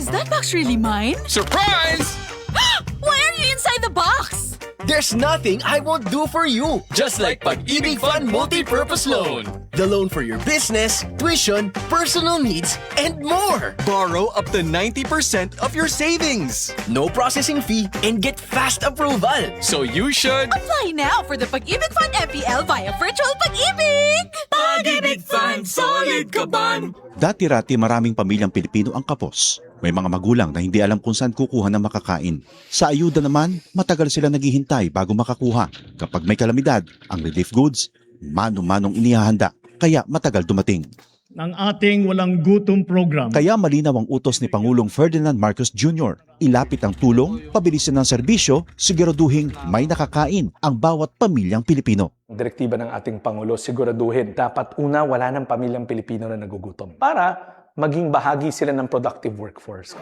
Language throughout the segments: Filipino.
Is that box really mine? Surprise! Why are you inside the box? There's nothing I won't do for you. Just like Pag-ibig Fund Multi-Purpose Loan. The loan for your business, tuition, personal needs, and more. Borrow up to 90% of your savings. No processing fee and get fast approval. So you should... Apply now for the Pag-ibig Fund MPL via Virtual Pag-ibig! Pag-ibig Fund, solid ka ban! Dati-rati maraming pamilyang Pilipino ang kapos. May mga magulang na hindi alam kung saan kukuha ng makakain. Sa ayuda naman, matagal sila naghihintay bago makakuha. Kapag may kalamidad, ang relief goods, mano-manong inihahanda. Kaya matagal dumating. Ng ating walang gutom program. Kaya malinaw ang utos ni Pangulong Ferdinand Marcos Jr. Ilapit ang tulong, pabilisin ng serbisyo, siguraduhin may nakakain ang bawat pamilyang Pilipino. Direktiba ng ating Pangulo, siguraduhin dapat una wala ng pamilyang Pilipino na nagugutom para maging bahagi sila ng productive workforce.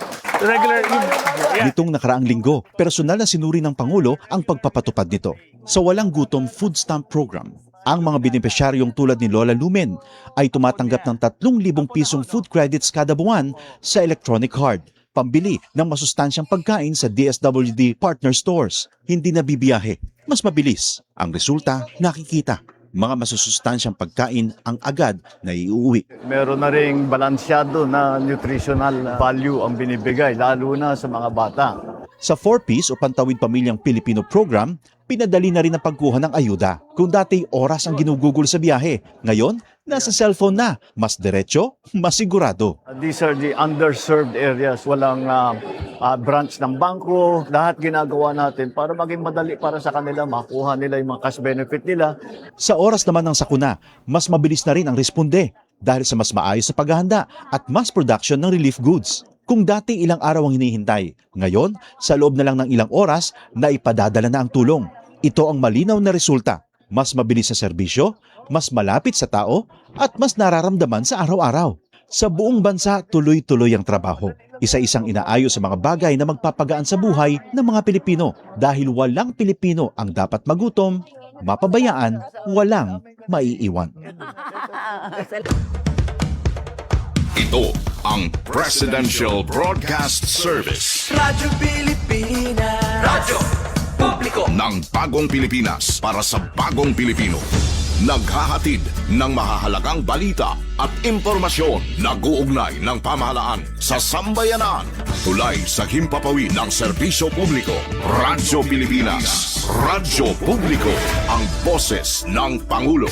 Nitong nakaraang linggo, personal na sinuri ng Pangulo ang pagpapatupad nito. Sa Walang Gutom Food Stamp Program, ang mga benepisyaryong tulad ni Lola Lumen ay tumatanggap ng 3,000 pisong food credits kada buwan sa electronic card, pambili ng masustansyang pagkain sa DSWD partner stores. Hindi na bibiyahe, mas mabilis. Ang resulta, nakikita. Mga masusustansyang pagkain ang agad na iuwi. Meron na ring balansyado na nutritional value ang binibigay, lalo na sa mga bata. Sa 4Ps o Pantawid Pamilyang Pilipino program, pinadali na rin ang pagkuha ng ayuda. Kung dati oras ang ginugugol sa biyahe, ngayon nasa cellphone na. Mas diretso, mas sigurado. These are the underserved areas. Walang branch ng bangko. Lahat ginagawa natin para maging madali para sa kanila, makuha nila yung mga cash benefit nila. Sa oras naman ng sakuna, mas mabilis na rin ang responde dahil sa mas maayos sa paghahanda at mass production ng relief goods. Kung dati ilang araw ang hinihintay, ngayon sa loob na lang ng ilang oras na ipadadala na ang tulong. Ito ang malinaw na resulta. Mas mabilis sa serbisyo, mas malapit sa tao, at mas nararamdaman sa araw-araw. Sa buong bansa, tuloy-tuloy ang trabaho. Isa-isang inaayos sa mga bagay na magpapagaan sa buhay ng mga Pilipino. Dahil walang Pilipino ang dapat magutom, mapabayaan, walang maiiwan. Ito ang Presidential Broadcast Service. Radyo Pilipinas. Radyo Publiko. Ng bagong Pilipinas para sa bagong Pilipino. Naghahatid ng mahahalagang balita at impormasyon na guugnay ng pamahalaan sa sambayanan. Tulay sa himpapawid ng serbisyo publiko. Radyo Pilipinas. Radyo Publiko. Ang boses ng Pangulo.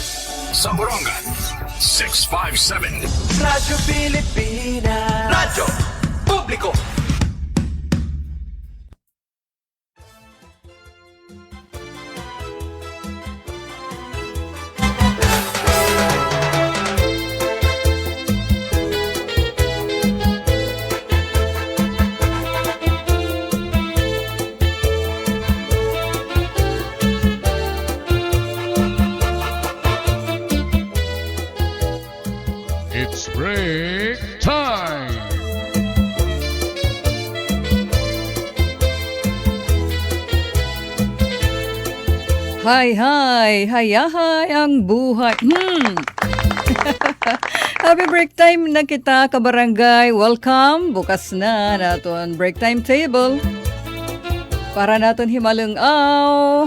Samburongan 657. Radyo Pilipinas. Radyo Publiko. It's break time! Hi, hayahay ang buhay. Happy break time na kita, kabarangay. Welcome. Bukas na naton break time table. Para naton himalungaw.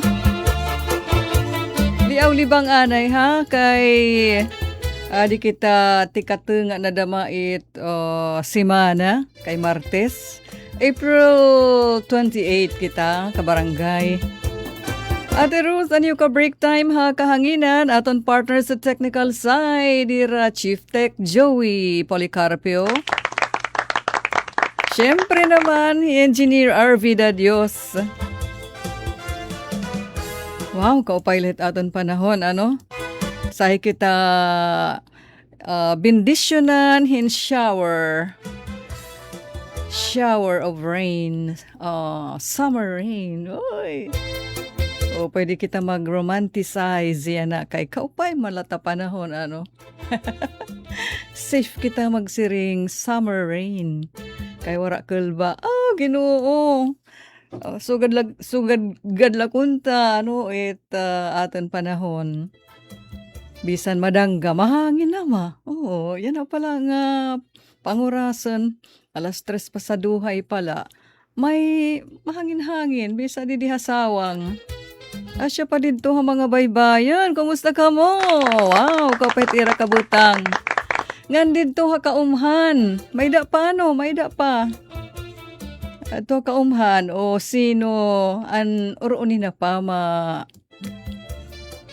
Liaw-libang anay ha, kay di kita tikateng na damait simana, kay Martes. April 28 kita, kabarangay. Ate Ruth, ano ka break time ha kahanginan aton partner sa technical side, ira Chief Tech Joey Policarpio. Siyempre naman, Engineer RV Dadios. Wow, kaupailit aton panahon, ano? Sahi kita bendisyonan hin shower. Shower of rain. Summer rain. Oy. O pwede kita mag-romanticize yan na kay kaupay malata panahon, ano? Safe kita magsiring summer rain. Kay wara kulba. Ginoo. Sugad lakunta, ano, aton panahon. Bisan madangga, mahangin na ma. Oo, yan na pala nga pangurasan, alas 3 pa sa duhay pala, may mahangin-hangin, bisa di dihasawang. Asya pa dito ang mga baybayan, kumusta ka mo? Wow, kapit ira kabutang. Ngan dito ha kaumhan, may da pa no, may da pa. Ato kaumhan o sino an urunin na pa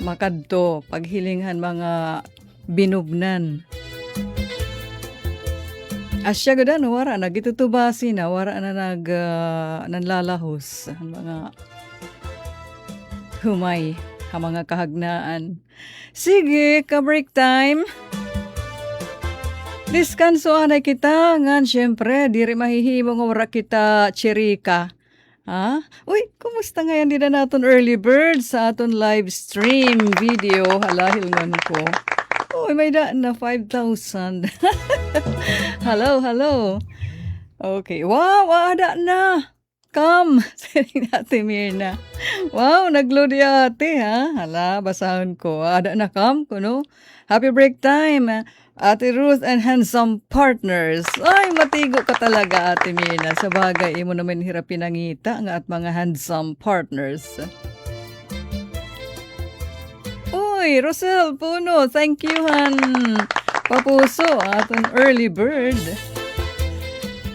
makadto paghilingan mga binubnan. Asya gada no wara na gitutubasi na wara na nanlalahos ang mga humay ang mga kahagnaan. Sige, ka-break time. Diskanso anay kita, ngan syempre, diri mahihimo nga wara kita chirika. Ha? Uy, kumusta ngayon din na naton early bird sa aton live stream video? Halahil ngon ko. Uy, may daan na 5,000. Hello. Okay, wow, ada na. Come, sabi natin Mirna. Wow, nag-load ate ha. Hala, basahan ko. Ada na come, kuno. Happy break time. Ate Ruth and Handsome Partners. Ay, matigo ka talaga, Ate Mirna. Sa bagay, imo naman hirapin ang ngita nga at mga handsome partners. Uy, Rosel Puno, thank you, Han. Papuso, aton early bird.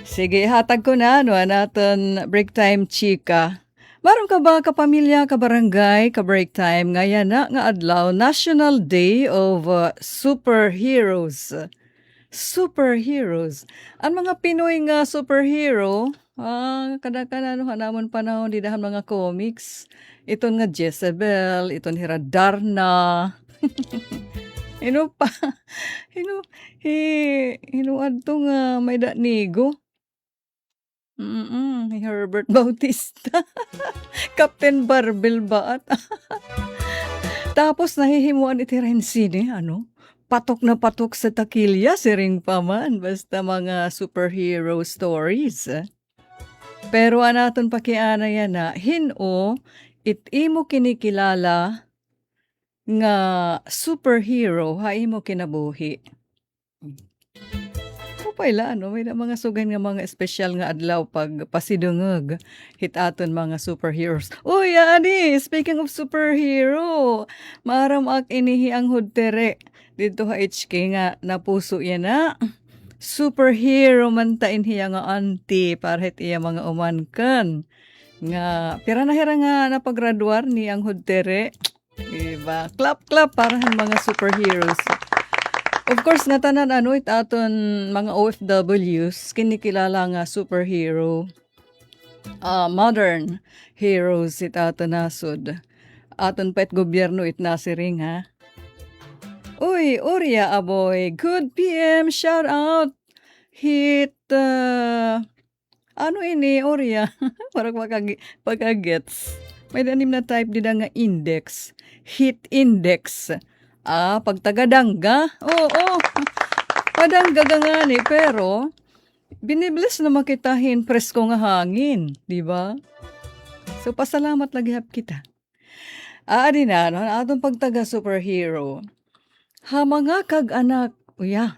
Sige, hatag ko na, natin break time chika. Maron ka ba kapamilya, kabarangay, ka-break time ngayon na nga adlaw National Day of Superheroes. Superheroes. Ang mga Pinoy nga superhero, kada-kada hanamon panahon di dahan mga comics. Iton nga Jezebel, iton hira Darna. Ino adto nga may nigo. Herbert Bautista. Captain Barbel ba at tapos nahihimuan iti rin sine, patok na patok sa takilya, siring pa man, basta mga superhero stories. Pero anaton pakiana yan na, imo kinikilala nga superhero, imo kinabuhi. Paila, may mga sugan nga mga espesyal nga adlaw pag pasidungog hitaton mga superheroes. Uy, ani, speaking of superhero, maram ak inihi ang hudtere dito ha HK nga napuso yan na. Superhero man tain hiya nga auntie para hit iya mga umankan. Nga, pira na hira nga napagraduar ni ang hudtere. Diba? Clap para mga superheroes. Of course, nga tanan aton mga OFWs, kinikilala nga superhero, modern heroes aton nasod. Aton pet gobyerno nasiring ha. Uy, Orya aboy, good PM, shout out. Hit, ini Orya? Parang pagka-gets. May danim na type din nga index. Hit index. Pagtagadangga? Oo. Padangga nga ni, pero binibless na makitahin presko nga hangin, di ba? So, pasalamat lagi hap kita. Adi na, atong pagtaga superhero. Ha mga kag-anak,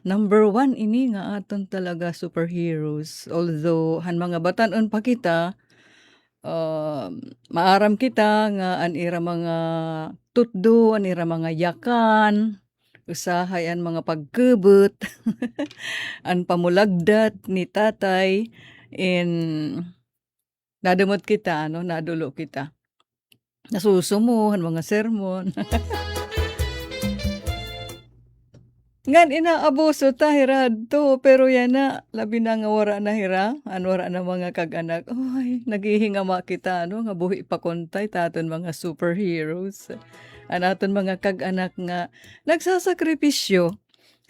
number 1 ini nga aton talaga superheroes. Although, han mga batanon pa kita, maaram kita nga anira mga tutdo, anira mga yakan, usahay an mga pagkubot, an pamulagdat ni tatay, nadumot kita, nadulo kita. Nasusumo, an mga sermon. Ngan inaabuso ta hirad to, pero yan na, labi na nga wara na hira, wara na mga kag-anak. Ay, naghihinga kita, nga buhi pa kontay, taton mga superheroes. Anaton mga kag-anak nga, nagsasakripisyo.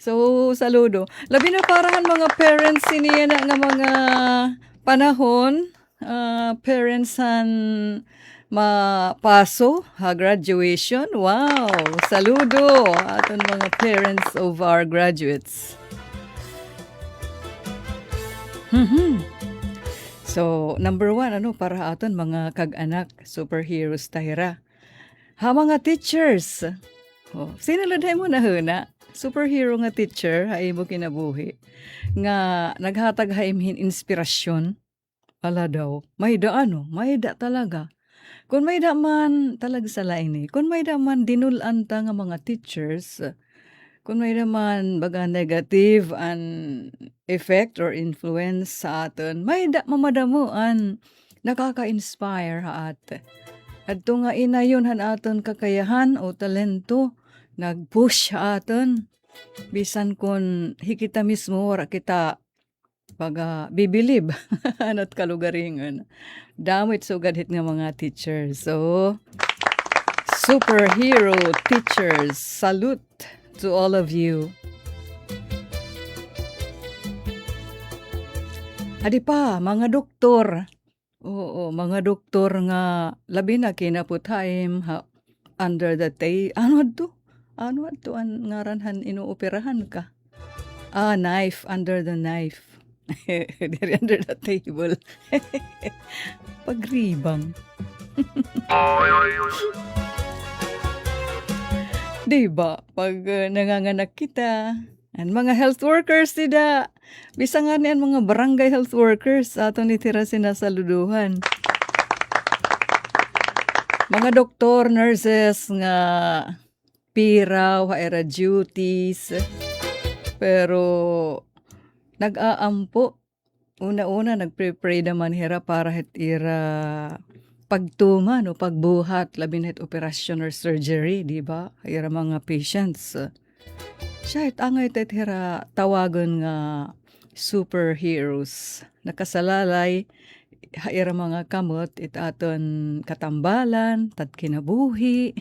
So, saludo. Labi na parahan mga parents siniya na nga mga panahon, parents mapaso, graduation. Wow! Saludo aton mga parents of our graduates. So, number 1, para aton mga kag-anak, superheroes tahira. Ha mga teachers. Sinaluday mo na huna. superhero nga teacher, ha imo kinabuhi, nga naghatag haimhin inspirasyon, ala daw, may da talaga. Kung may da man talaga sa lain eh. Kung may da man dinulan ta nga mga teachers, kung may da man baga negative an effect or influence sa aton, may da mamadamuan nakaka-inspire ha ate. At nga inayon han aton kakayahan o talento, nag-push ha aton. Bisan kun hikita mismo wala kita bibilib at kalugaringan. Damit sugad hit nga mga teachers. So, superhero teachers, salute to all of you. Adi pa, mga doktor. Oo, mga doktor nga labi na kinaputhaim under the ano to ang ngaranhan inuoperahan ka? Knife, under the knife. Diri under the table. Pagribang. Diba? Pag nanganganak kita, ang mga health workers tida. Bisa nga niyan mga barangay health workers ato nitira sinasaluduhan. Mga doktor, nurses nga piraw, haera duties. Pero nag-aampo. Una-una nagpre-pray naman hira para hitira pagtuman o pagbuhat labin het operasyon or surgery, di ba? Hira mga patients. Siya angay hira tawagon nga superheroes. Nakasalalay haira mga kamot aton katambalan, tat kinabuhi.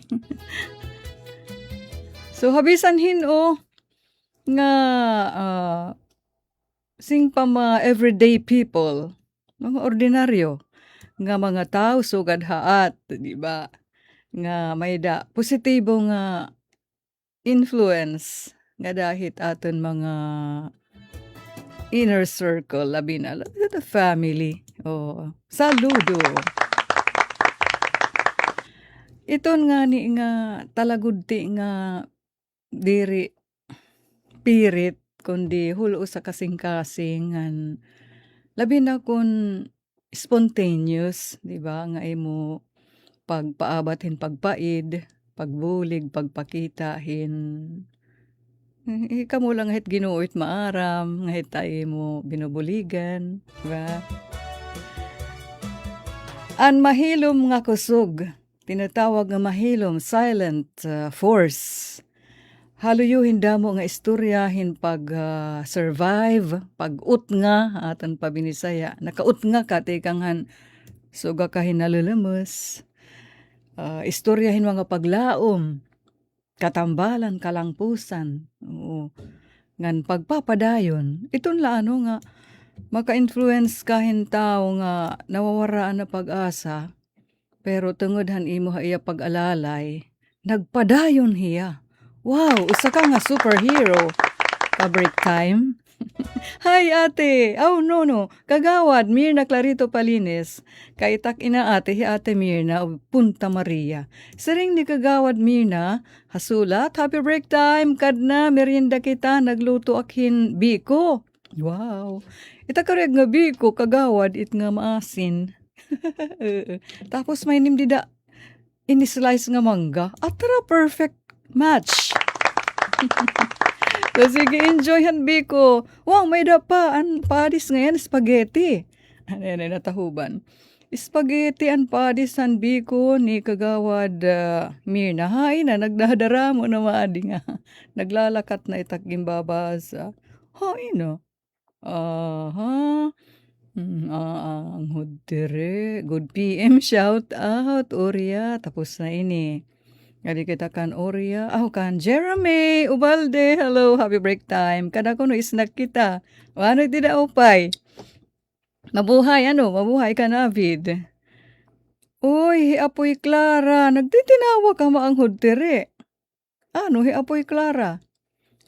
So habisan hino nga sing pa mga everyday people, mga ordinaryo, nga mga tao sugad haat, di ba? Nga may da positibo nga influence nga dahit aton mga inner circle, labi na the family. Oh, saludo. Iton nga ni nga talagudti nga diri pirit kundi hulo sa kasing-kasing labi na kun spontaneous, di ba? Nga imo pagpaabatin pagpaid, pagbulig, pagpakitahin. Ika mo lang hit ginuit maaram, ngahit tayo mo binubuligan, di ba? An mahilom nga kusog, tinatawag nga mahilom, silent force. Haluyuhin damo nga istoryahin pag-survive, pag-ut nga, atan pabinisaya. Naka-ut nga ka, tekanghan, suga ka hinalulamos. Istoryahin mga paglaom, katambalan, kalangpusan. Oo. Ngan pagpapadayon, iton la nga, maka-influence kahin tao nga nawawaraan na pag-asa, pero tungod han imo iya pag-alalay, nagpadayon hiya. Wow, usa ka nga superhero. Pa-break time. Hi ate. Oh no. Kagawad Mirna Clarito Palines. Kaitak ina ate hi ate Mirna of Punta Maria. Siring ni kagawad Mirna, hasulat happy break time kadna merienda kita nagluto akhin biko. Wow. Ita kareg nga biko kagawad it nga maasin. Tapos may nimdida ini-slice nga mangga. Atara perfect match. So, sige, enjoy han biko. Wow, may da pa. An padis ngayon, spaghetti. Ano natahuban. Spaghetti an padis han biko ni kagawad Mirna. Hay na, nagdadara mo na maadi nga. Naglalakat na itak gimbabasa. Hay na. Ang hudere. Good PM, shout out, Oria. Tapos na ini. Gali kita kan Oria. Kan Jeremy Ubalde. Hello, happy break time. Kada ko no snack kita. Ano tidak upay? Mabuhay ka na, Vid. Uy, apoy Clara. Nagtitinawa ka maanghod tere. Apoy Clara.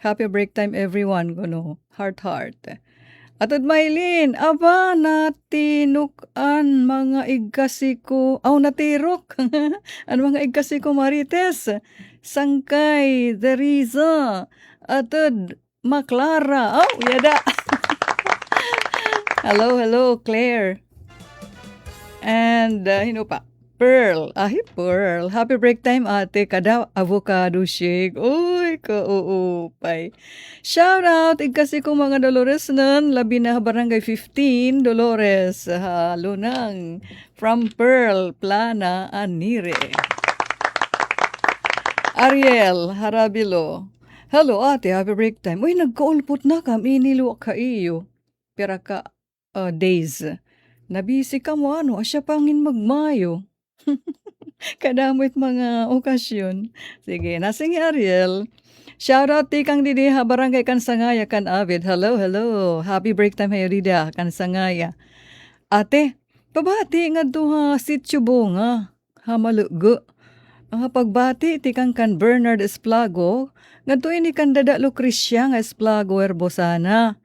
Happy break time everyone. Heart. Atod Maylin, aba natinukan mga igkasiko, natirok, ang mga igkasiko Marites, Sangkay, Deriza, Atod, Maklara. Oh, yada. Hello, Claire. And, hino pa? Pearl. Pearl. Happy break time, ate. Kada avocado shake. Uy, kauupay. Shout out, kasi kong mga Dolores nun. Labi na barangay 15, Dolores. Lunang. From Pearl, Plana, Anire. Ariel, Harabilo. Hello, ate. Happy break time. Uy, nagkaulpot na kami. Nilo ka iyo. Pira ka days. Nabisi ka mo, asya pangin magmayo. Kadamit mga okasyon. Sige, nasing Ariel. Shoutout tikang didiha barangay Kansangaya kan Avid. Hello. Happy break time hayo dida Kansangaya. Ate, pabati nga duha sityo bunga. Hamalugo. Ang pagbati tikang kan Bernard Esplago. Nga to ini kan dada Lucrecia nga Esplago Erbosana.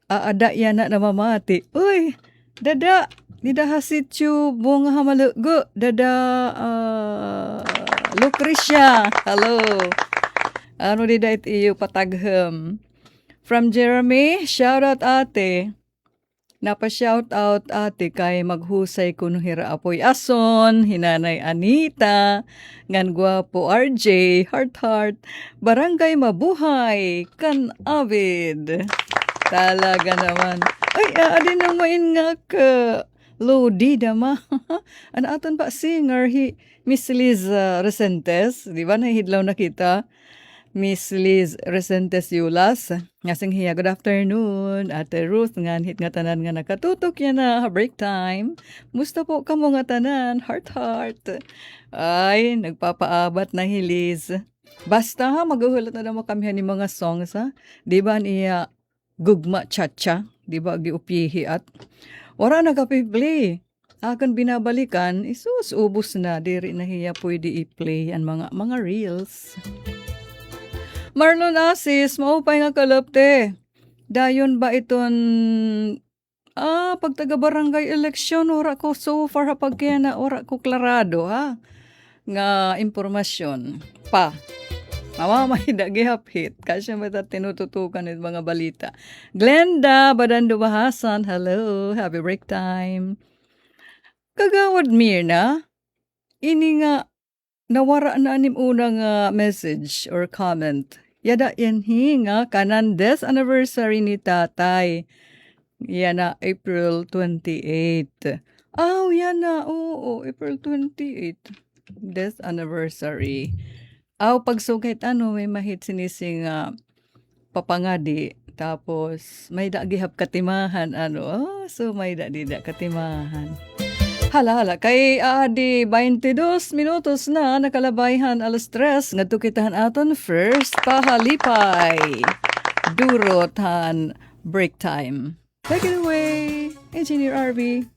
Aada yan na mamati. Uy, dada. Dida hasityo bunga hamalugo. Dada Lucrecia. Hello. Ano dida it iyo pataghem. From Jeremy, shout out ate. Napa-shout out ate kay maghusay kuno hira apoy ason, hinanay Anita, ngan gwapo RJ, heart, barangay mabuhay, kan Avid. Talaga naman. Ay, adin nang main nga ka. Lodi dama. Ano aton pa singer Miss Liz Resentes, di ba nahidlaw na kita? Miss Liz Resentes Yulas. Ngasing hiya, good afternoon. Ate Ruth, nganhit nga tanan nga nakatutok yan na break time. Musta po ka mo nga tanan? Heart. Ay, nagpapaabat na Liz. Basta ha, maghuhulat na naman kami ni mga songs ha. Di ba niya gugma cha-cha? Di ba giupihi at wala nagka-play. Akan binabalikan, isus ubos na. Diri na hiya pwede i-play ang mga reels. Marlon Asis, maupay nga kalapte. Dayon ba iton pagtaga-barangay eleksyon, ora ko so far pagkena, ora ko klarado ha. Nga impormasyon. Pa. Mamamay gihapit. Kasi mata tinututukan ng mga balita. Glenda Badando Bahasan, hello. Happy break time. Kagawad Mirna, ini nga nawara na anim unang message or comment. Yada yan nga kanandes anniversary ni tatay. Yan na April 28. Yan na. Oo, April 28. Des anniversary. Pagsugit may mahit sinising papangadi. Tapos may gihap katimahan so may dida katimahan. Hala, kay di 22 minutos na nakalabayhan alas 3 ngadto kitahan aton first pahalipay. Durotan break time. Take it away, Engineer RV.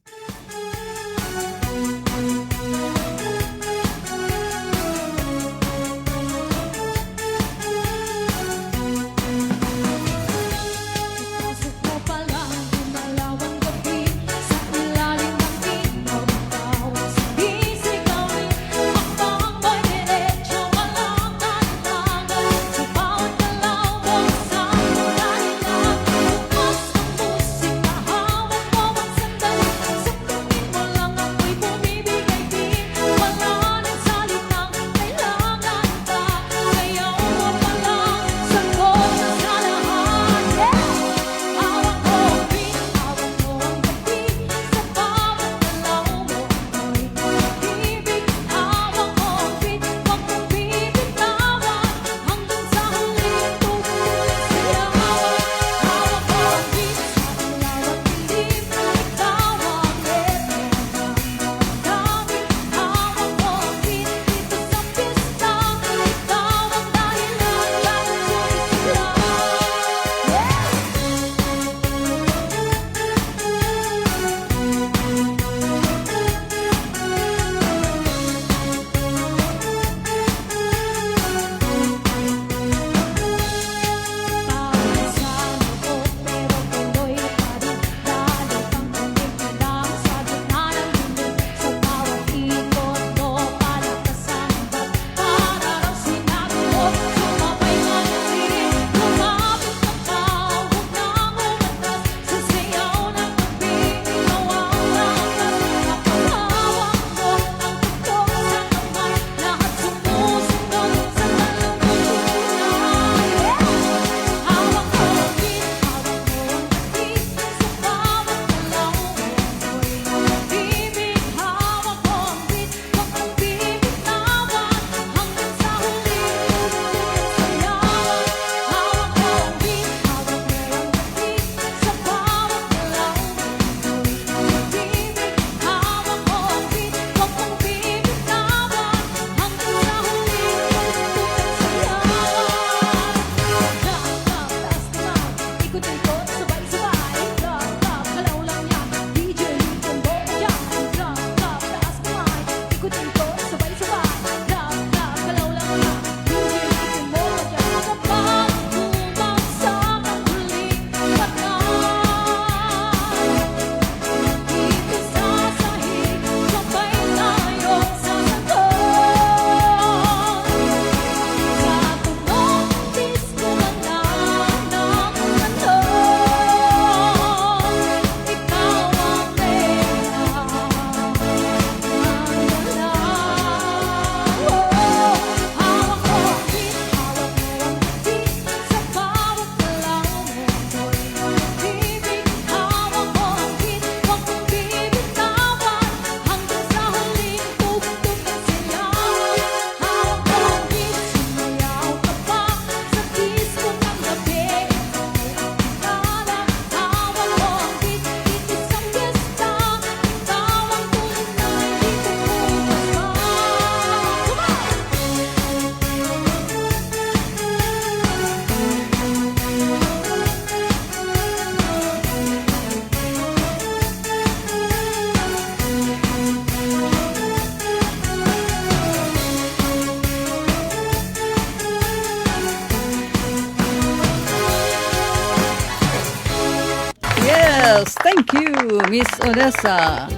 Yes, thank you, Miss Odessa.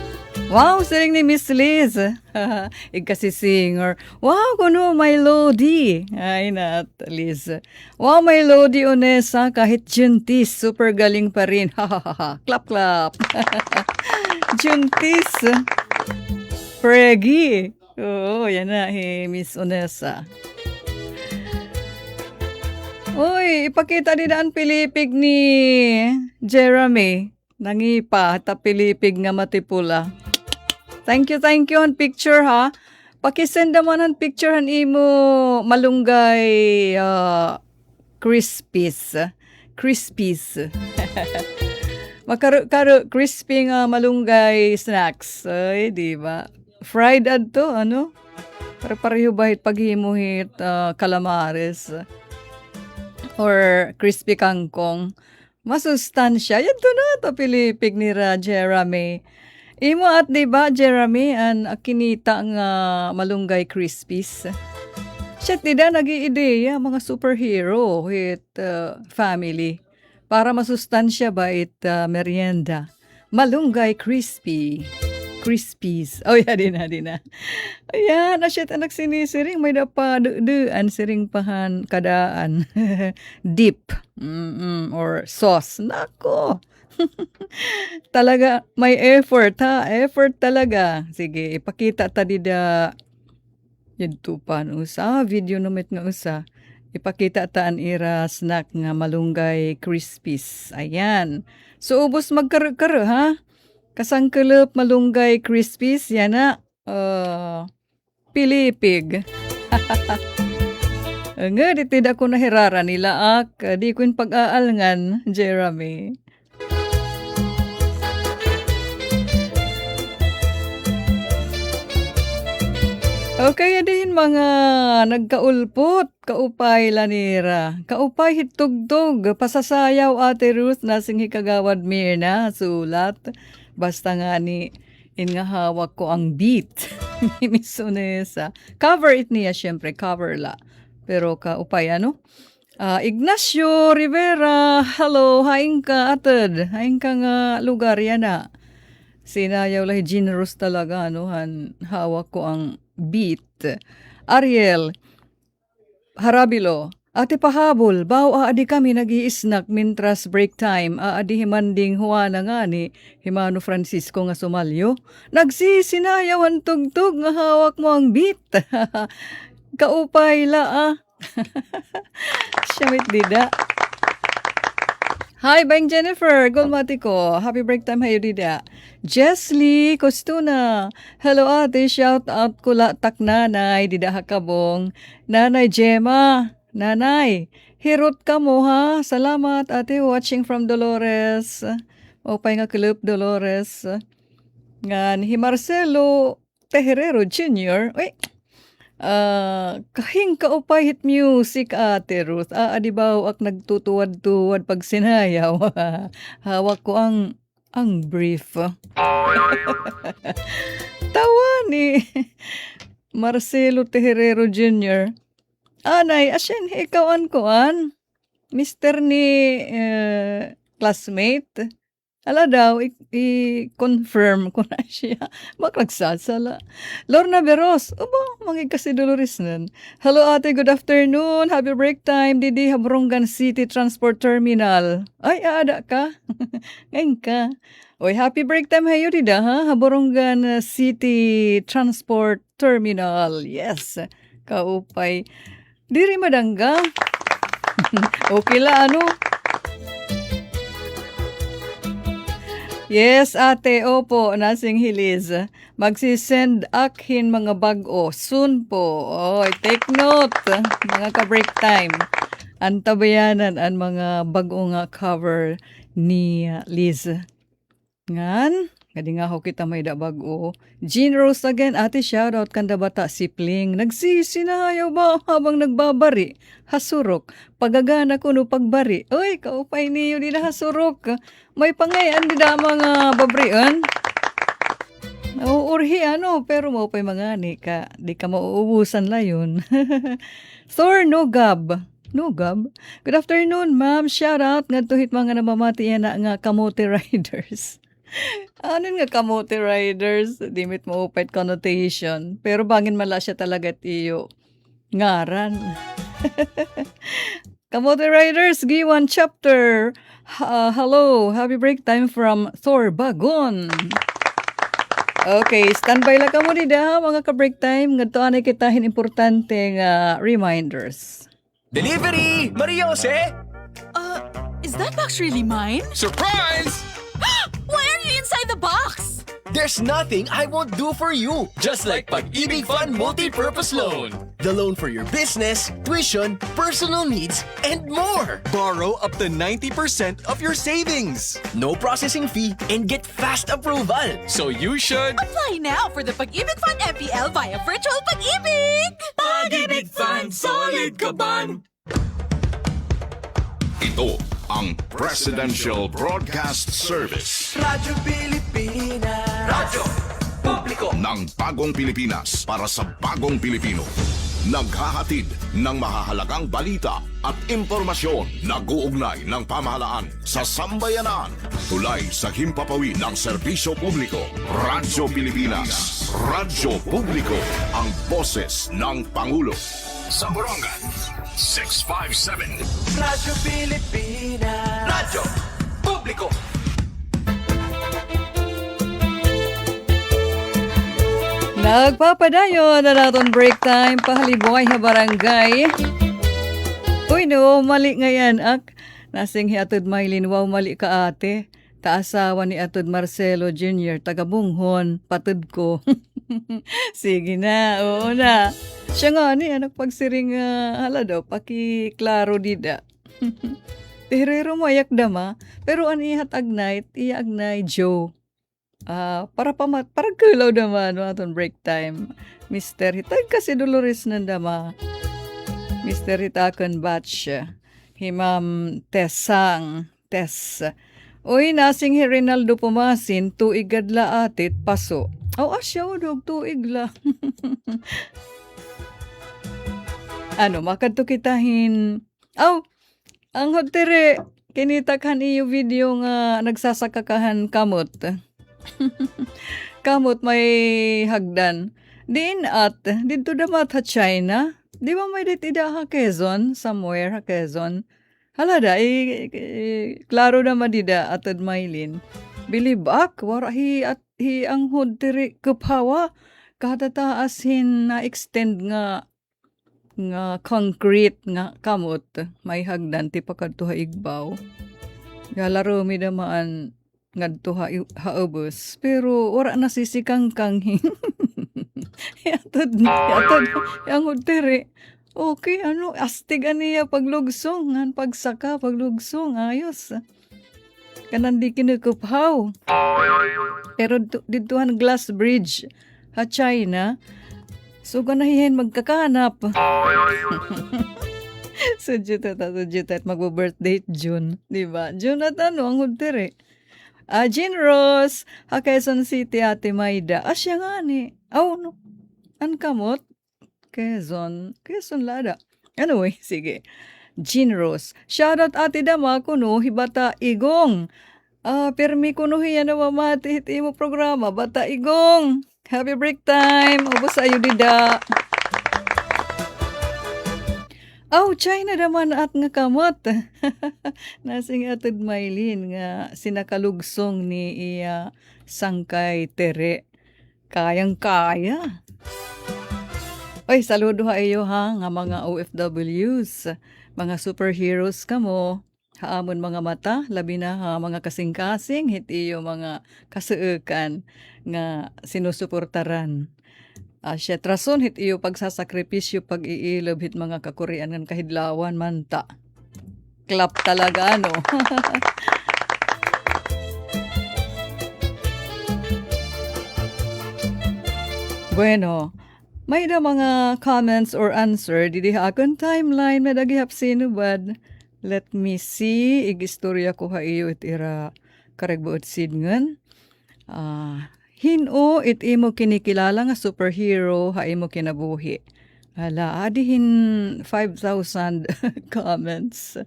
Wow, sering ni Miss Liz. Kasi singer. Wow, kuno may Lodi. Ay, not Liz. Wow, may Lodi Onesa. Kahit juntis, super galing pa rin. Clap, clap. Juntis. Pregi. Oo, yan na, Miss Onesa. Uy, ipakita din ang pilipig ni Jeremy. Nangipa, ta pilipig nga matipula. Thank you on picture ha. Pakisend naman ang picture han imo malunggay crispies. Crispies. Makaro crispy nga malunggay snacks. Ay, di ba? Fried adto, ano? Para pareho bahit paghimuhit calamares or crispy kangkong. Masustansya. Yan to na to pilipig ni Jeremy. Imo at diba, Jeremy, an akinita nga malunggay crispies. Siya tida nag-iideya mga superhero with family para masustansya ba merienda. Malunggay crispy. Crispies. Oh, yeah, di na. Ayan, siya anak sinisiring. May napaduan siring pahan kadaan. Dip. Or sauce. Nako. Talaga, may effort ha. Effort talaga. Sige, ipakita ta dida. Yadto pa usa. Video numit nga usa. Ipakita ta an ira snack nga malunggay crispies. Ayan. So, ubos magkaro-karo ha. Kasangkelep malunggay crispies. Yan na. Pilipig. Nga, di tidak ko nahirara nila ak. Di ko yung pag-aalngan, Jeremy. Okay, din mga nagkaulpot, kaupay lanira. Kaupay hitugtog, pasasayaw Ate Ruth nasing hikagawad Mirna, sulat. Basta nga ni nga hawak ko ang beat ni Miss Onesa. Cover it niya, syempre, cover la. Pero kaupay ano? Ignacio Rivera, hello, haing ka atad. Haing ka nga lugar yan na. Sinayaw lahi generous talaga, ano, hawak ko ang beat. Ariel Harabilo, ate pahabol, bao aadi kami nag-i-snack mintras break time, aadi himanding Juana nga ni Himano Francisco nga sumalyo. Nagsisinayaw ang tugtog nga hawak mo ang beat. Kaupay la Siyamit dida. Hi, Bang Jennifer. Gulmati ko. Happy break time hayo dida. Jesly Costuna. Hello ate. Shout out ko latak nanay. Dida hakabong. Nanay Gemma. Nanay. Hirot ka mo ha. Salamat ate. Watching from Dolores. Opay nga club Dolores. Ngan hi Marcelo Tejerero Jr. Uy. Kahing kaupay hit music ate Ruth. Adibaw ak nagtutuwad-tuwad pag sinayaw. Hawak ko ang brief. Tawa ni Marcelo Tejerero Jr. Anay, asyan ikaw an Mr. ni classmate. Ala daw, i-confirm ko na siya. Maklagsasala. Lorna Veros, mangig kasi Dolores nun. Hello ate, good afternoon. Happy break time. Didi, Habrongan City Transport Terminal. Ay, aada ka. Ngayon ka. Oy, happy break time hayo dida ha. Habrongan City Transport Terminal. Yes. Kaupay. Diri madangga. Okay la, ano? Yes, ate, opo, nasing hilis. Magsisend akin mga bag-o. Soon po. Oy, take note, mga ka-break time. Antabayanan ang mga bag-o nga cover ni Liz. Ngan, gadi nga ho kita may da bag-o. Jean Rose again, ate, shoutout kanda bata sipling. Nagsisinahayaw ba habang nagbabari? Hasurok. Pagagana ko no pagbari. Oy, kaupay niyo di na hasurok. May pangayan di na mga babrian. Nauurhi pero maupay mga ni ka. Di ka mauubusan la yun. Thor no gab. Nugab. Good afternoon, ma'am. Shout out nga tuhit mga namamati yan na nga kamote riders. Ano nga kamote riders? Dimit mo upait connotation. Pero bangin mala siya talaga tiyo. Ngaran. Kamote riders, G1 chapter. Hello, happy break time from Thor Bagon. Okay, standby lang ka mo dida, mga ka-break time. Ngadtoan ay kitahin importante nga reminders. Delivery! Maria Jose! Is that box really mine? Surprise! Why are you inside the box? There's nothing I won't do for you. Just like Pag-ibig Fund Multi-Purpose Loan. The loan for your business, tuition, personal needs, and more. Borrow up to 90% of your savings. No processing fee and get fast approval. So you should... Apply now for the Pag-ibig Fund MPL via Virtual Pag-ibig! Pag-ibig Fund, solid ka ban? Ito ang Presidential Broadcast Service Radyo Pilipinas. Radyo Publiko. ng Bagong Pilipinas para sa Bagong Pilipino. Naghahatid ng mahahalagang balita at impormasyon na guugnay ng pamahalaan sa sambayanan. Tulay sa himpapawid ng serbisyo publiko. Radyo Pilipinas. Radyo Publiko. Ang boses ng Pangulo. Samburongan 657. Radyo Pilipinas. Radyo Publiko. Nagpapadayon na naton break time pahalibuhay ha barangay. Uy no, mali ngayon ak. Nasing hiatod Maylin, wow mali ka ate. Taasawa ni atod Marcelo Jr. taga-bunghon, patod ko. Sige na, oo na. Siya nga ni, anak pagsiring hala daw, pakiklaro dida. Terero mo ayak dama, pero anihat agnay, iya agnay Joe. Para kulaw naman no, aton break time. Mr. Hitag kasi Dolores nandama. Mr. Hitakan batch. Himam Tess. Uy, nasing hi Rinaldo pumasin, tuigad la atit paso. Asyaw dog, tuigla. Makadto kitahin. Ang hotere, kinitakhan iyo video nga nagsasakakahan kamot. Kamot may hagdan. Din at, dito damat ha China. Di ba may ditida ha Quezon? Somewhere ha Quezon. Halada, klaro na madida atad Maylin. Bilibak, warahi at hi ang hodtiri kapawa. Katataasin na extend nga concrete nga kamot. May hagdan, ti pakadto ha igbaw. Galaro mi damaan ngadto haubos, pero wala na sisikangkanghin. Yatod, yung hudtiri. Okay, astig aniya paglugsong, pagsaka, paglugsong, ayos. Kanandi kinukuphaw. Pero dituhan glass bridge, ha China, so ganahihin magkakanap. Sudyot magbo-birthday June, di ba? June at ang hudtiri. Jean Rose, ha Quezon City, Ate Maida. Siya nga ni. No. An kamot? Quezon lada. Anyway, sige. Jean Rose. Shoutout Ate Dama, kuno, hibata igong. Permi kuno hiya na mamati, hiti mo programa. Bata igong. Happy break time. Ubos ayo dida. China naman at nga kamot. Nasing atod Maylin nga sinakalugsong ni iya Sangkay Tere. Kayang-kaya. Oy, saludo ha iyo ha, nga mga OFWs, mga superheroes kamo. Haamon mga mata, labi na ha, mga kasing-kasing, hit iyo mga kasuukan nga sinusuportaran. Siya trason hit iyo pagsasakripisyo pag-iilob hit mga kakurian ng kahidlawan manta. Clap talaga no. Bueno, may na mga comments or answer didi akong timeline medagihap sinubad. Let me see, igistorya ko ha iyo itira karagbuot sidngan. Hino it imo kinikilala nga superhero ha imo kinabuhi. Hala, adihin 5,000 comments.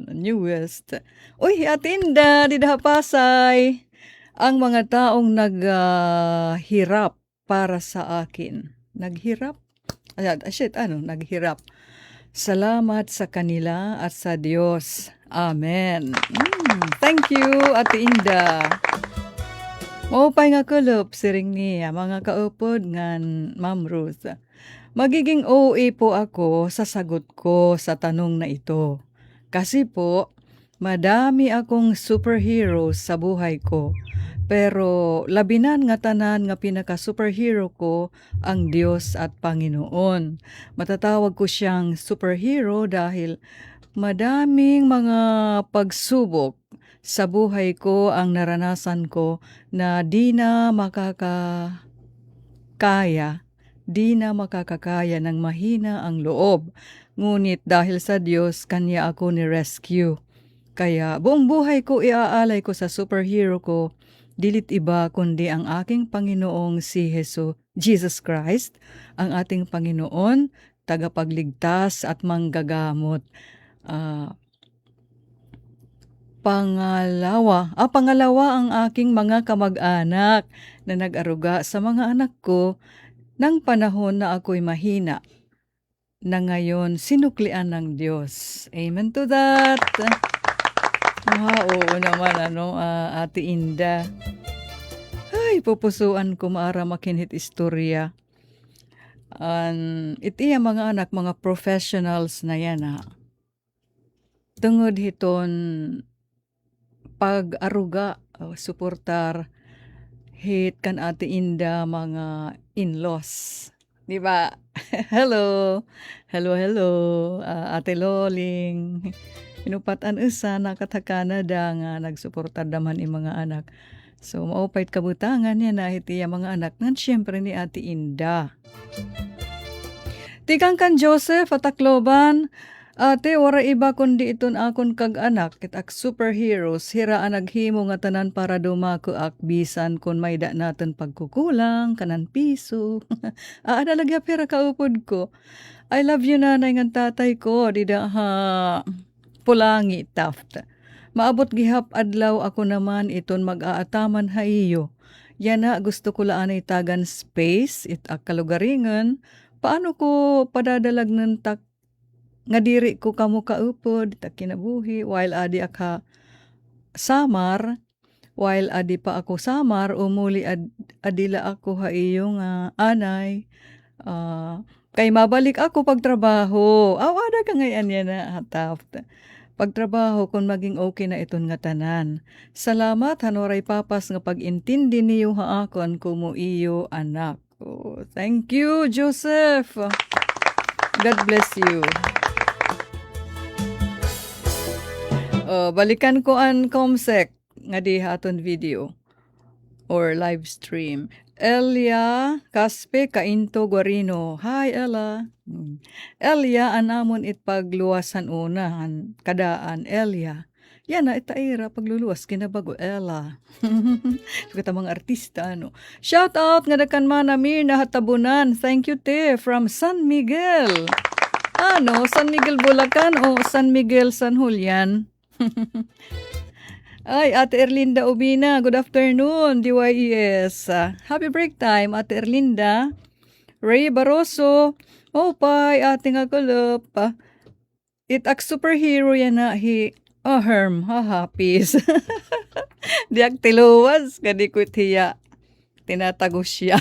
Newest. Uy, Atinda, di Pasay. Ang mga taong naghirap para sa akin. Naghirap? Naghirap. Salamat sa kanila at sa Diyos. Amen. Thank you, Ate Inda. Maupay nga kulop, siring niya, mga kaupod ngan Ma'am Ruth. Magiging OA po ako sa sagot ko sa tanong na ito. Kasi po, madami akong superhero sa buhay ko. Pero labinan nga tanan nga pinaka-superhero ko ang Diyos at Panginoon. Matatawag ko siyang superhero dahil madaming mga pagsubok sa buhay ko ang naranasan ko na di na makakakaya ng mahina ang loob. Ngunit dahil sa Diyos, Kanya ako ni-rescue. Kaya buong buhay ko iaalay ko sa superhero ko, dilit iba kundi ang aking Panginoong si Jesus Christ, ang ating Panginoon, tagapagligtas at manggagamot. Pangalawa ang aking mga kamag-anak na nag-aruga sa mga anak ko ng panahon na ako'y mahina, na ngayon sinuklian ng Diyos. Amen to that. Oo naman, Ate Inda. Ay, pupusuan ko maara makinhit istorya. Iti ang mga anak, mga professionals na yan, ha. Tungod hiton pag-aruga, suportar, hit kan Ate Inda, mga in-laws. Di ba? Hello, Ate Loling. Pinupatan isa nakata Canada nga nagsuportar daman yung mga anak. So maupait kabutangan niya na iti yung mga anak nan siyempre ni Ate Inda. Tikang kan Joseph at Tacloban, ate wara iba kundi iton akon kag anak kitak superheroes hiraan naghimo nga tanan para dumako ak bisan kun may da natin pagkukulang kanan piso. Adalagya pera kaupod ko. I love you nanay ngan tatay ko dida ha Pulangi, Taft. Maabot gihap adlaw ako naman iton mag-aataman ha iyo. Yana gusto ko laan ay tagan space it kalugaringan. Paano ko padadalag ng nga diri ko kamo kaupod ta kinabuhi while adi aka samar while adi pa ako samar umuli adila ako ha iyo nga anay. Kay mabalik ako pagtrabaho. Awada ka ngayon yan na Taft. Pagtrabaho kung maging okay na iton nga tanan. Salamat hanoray papas nga pag-intindi niyo haakon kumo iyo anak. Oh, thank you Joseph. God bless you. Balikan ko an Comsec nga di haton video or live stream. Elia Caspe Kainto Guarino. Hi Ella. Elia anamon it pagluwasan una kadaan Elia. Yan na itaira pagluluwas kinabago Ella. Kata mga artista Shout out nga dakan man Amir na hatabunan. Thank you te from San Miguel. San Miguel Bulacan o San Miguel San Julian. Ay, Ate Erlinda Ubina, good afternoon, DYES. Happy break time, Ate Erlinda. Ray Barroso, pay, ate nga kulop. Itak superhero yan na, Herm, peace. Diak tiluwas, kadikot hiya. Tinatagos siya.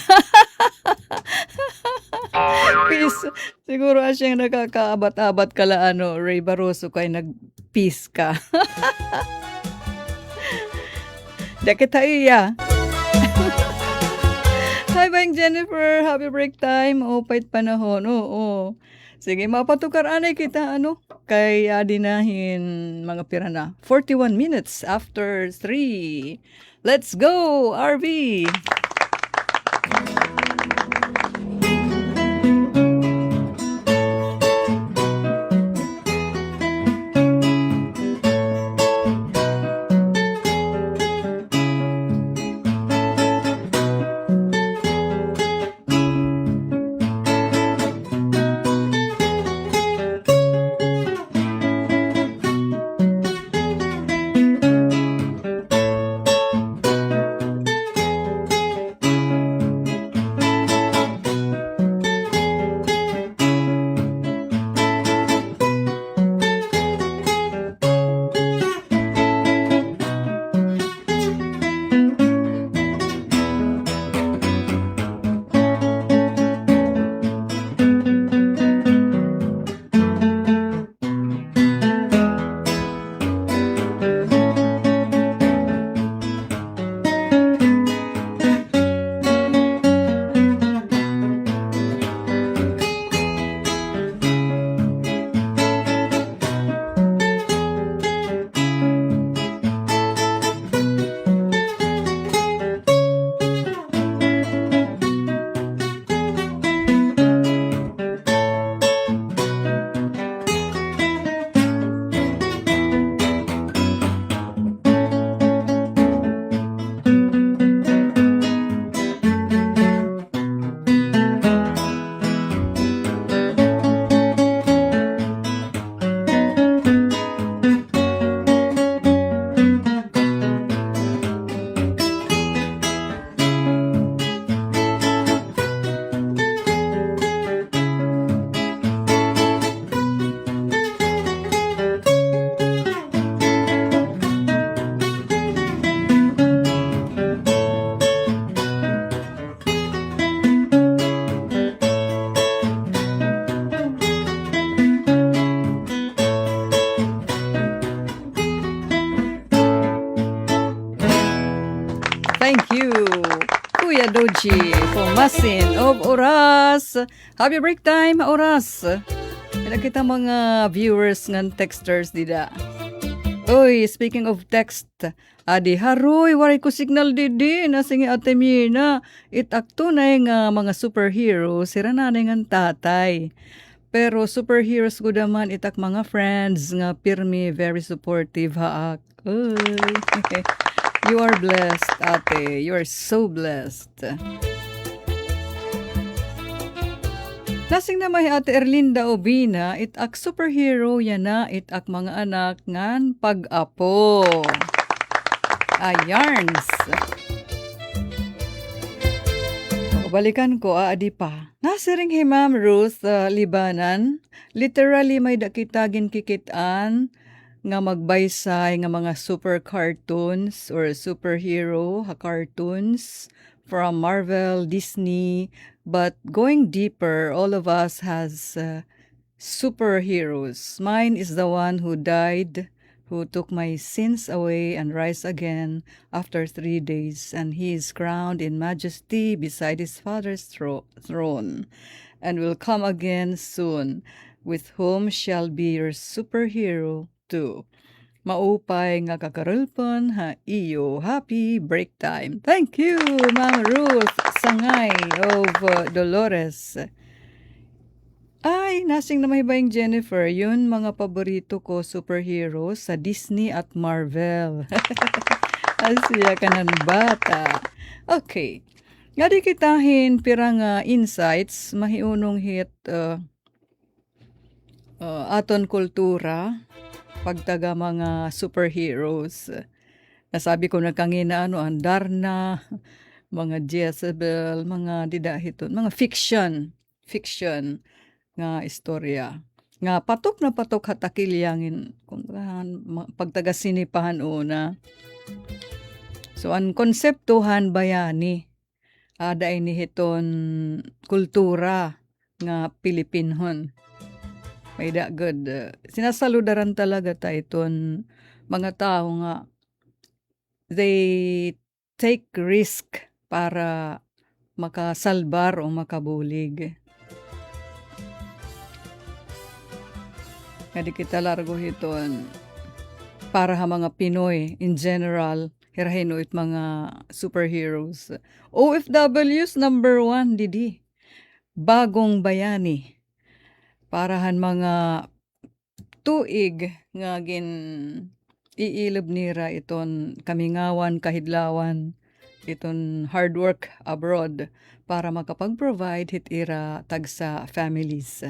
Peace. Siguro siyang nakakaabat-abat kala Ray Barroso, kay nag-peace ka. Dakit iya. Hi, Bang Jennifer. Happy break time. Pait panahon. Oo. Sige, mapatukar anay kita kay adinahin mga pirana. 41 minutes after 3. Let's go, RV. Thank you, Kuya Doji, Pumasin of Oras. Happy break time, Oras. Yan kita mga viewers ng texters dida. Oy, speaking of text, adi haroy, waray ko signal didi, nasingi ate Mina. Itakto na yung mga superhero, sira na ng tatay. Pero superheroes ko naman itak mga friends nga pirmi, very supportive haak. Oy. You are blessed, ate. You are so blessed. Lasing na may ate Erlinda Obina, itak superhero yan na itak mga anak ngan pag-apo. Ayarns. Balikan ko, adi pa. Nasiring Ma'am Ruth Libanan, literally may dakitagin kikitaan nga magbaysay nga mga super cartoons or superhero cartoons from Marvel, Disney, but going deeper, all of us has superheroes. Mine is the one who died, who took my sins away and rise again after 3 days, and he is crowned in majesty beside his father's throne, and will come again soon, with whom shall be your superhero too. Maupay nga kakarulpon ha iyo. Happy break time. Thank you, Ma'am Ruth Sangay of Dolores. Ay, nasing na may bayang Jennifer, yun mga paborito ko superhero sa Disney at Marvel. Asya ka ng bata. Okay. Nga di kitahin pirang insights, mahiunong hit aton kultura, pagtaga mga superheroes. Nasabi ko na kangina ang Darna, mga Jezebel, mga didahiton, mga fiction nga istorya. Nga patok na patok hatakilyangin kung pagtaga sinipahan una. So ang konseptuhan bayani, ada ini hiton kultura nga Pilipinhon. May da good. Sinasaludaran talaga ta iton mga tao nga they take risk para makasalbar o makabulig. Kadi kita largo hiton para ha mga Pinoy in general, hirahin it mga superheroes. OFWs number 1 didi. Bagong bayani. Parahan mga tuig nga gin iilab nira iton kamingawan, kahidlawan, iton hard work abroad para makapag-provide hit ira tagsa families.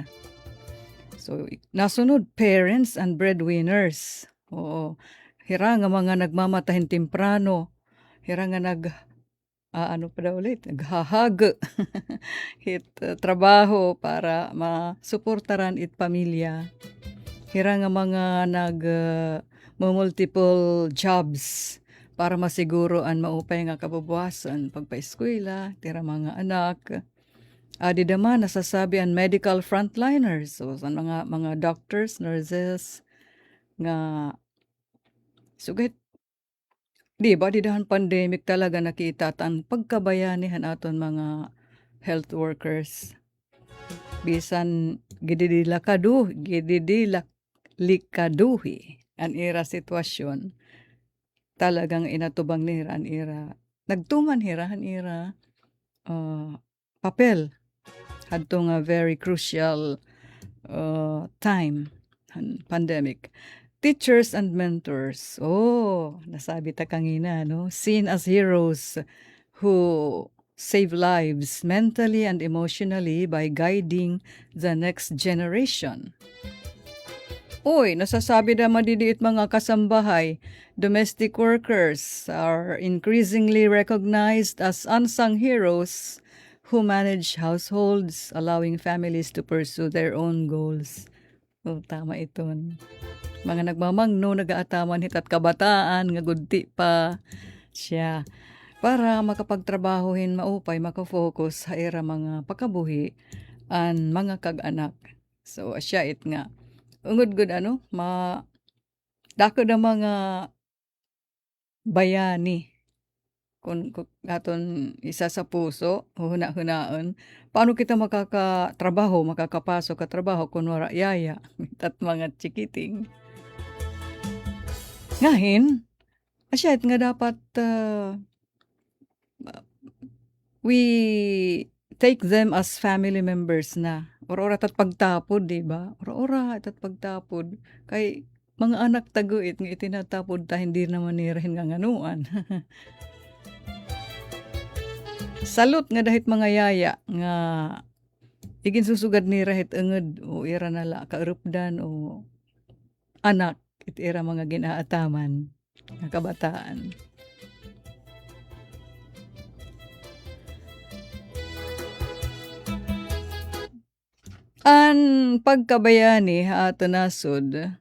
So, nasunod parents and breadwinners. Oo. Hira nga mga nagmamatahin temprano. Hira nga naghahag hit trabaho para masuportaran it pamilya. Hira nga mga multiple jobs para masiguro an maupay nga kabubuasan pagpa-eskwela, tira mga anak. Adi naman nasasabi ang medical frontliners, so ang mga doctors, nurses nga sugit. Di ba, di dahan pandemic talaga nakita tan pagkabayanihan aton mga health workers. Bisan gididilikaduhi an ira sitwasyon. Talagang inatubang nira an ira. Nagtuman hirahan ira papel. Hadto nga very crucial time, pandemic. Teachers and mentors. Oh, nasabi ta kangina, no? Seen as heroes who save lives mentally and emotionally by guiding the next generation. Uy, nasasabi na madidiit mga kasambahay, domestic workers are increasingly recognized as unsung heroes who manage households, allowing families to pursue their own goals. Oh, tama iton. Mga nagmamangno, nagaataman hitat kabataan, nga gudti pa siya. Para makapagtrabahuhin maupay, makafocus sa era mga pakabuhi an mga kag-anak. So, siya it nga. Ungod-gud dako na mga bayani kung aton isa sa puso, huna-hunaon, paano kita makakatrabaho, makakapasok ka trabaho kung wala yaya at mga chikiting. Ngahin, asyat nga dapat we take them as family members na. Ora-ora tat pagtapod, di ba? Ora-ora tat pagtapod. Kay mga anak taguit nga itinatapod ta hindi naman nirahin nga nganuan. Salute nga dahit mga yaya nga igin susugad ni rahit enged o ira nala kaerupdan o anak it ira mga ginaataman nga kabataan. An pagkabayani haaton nasod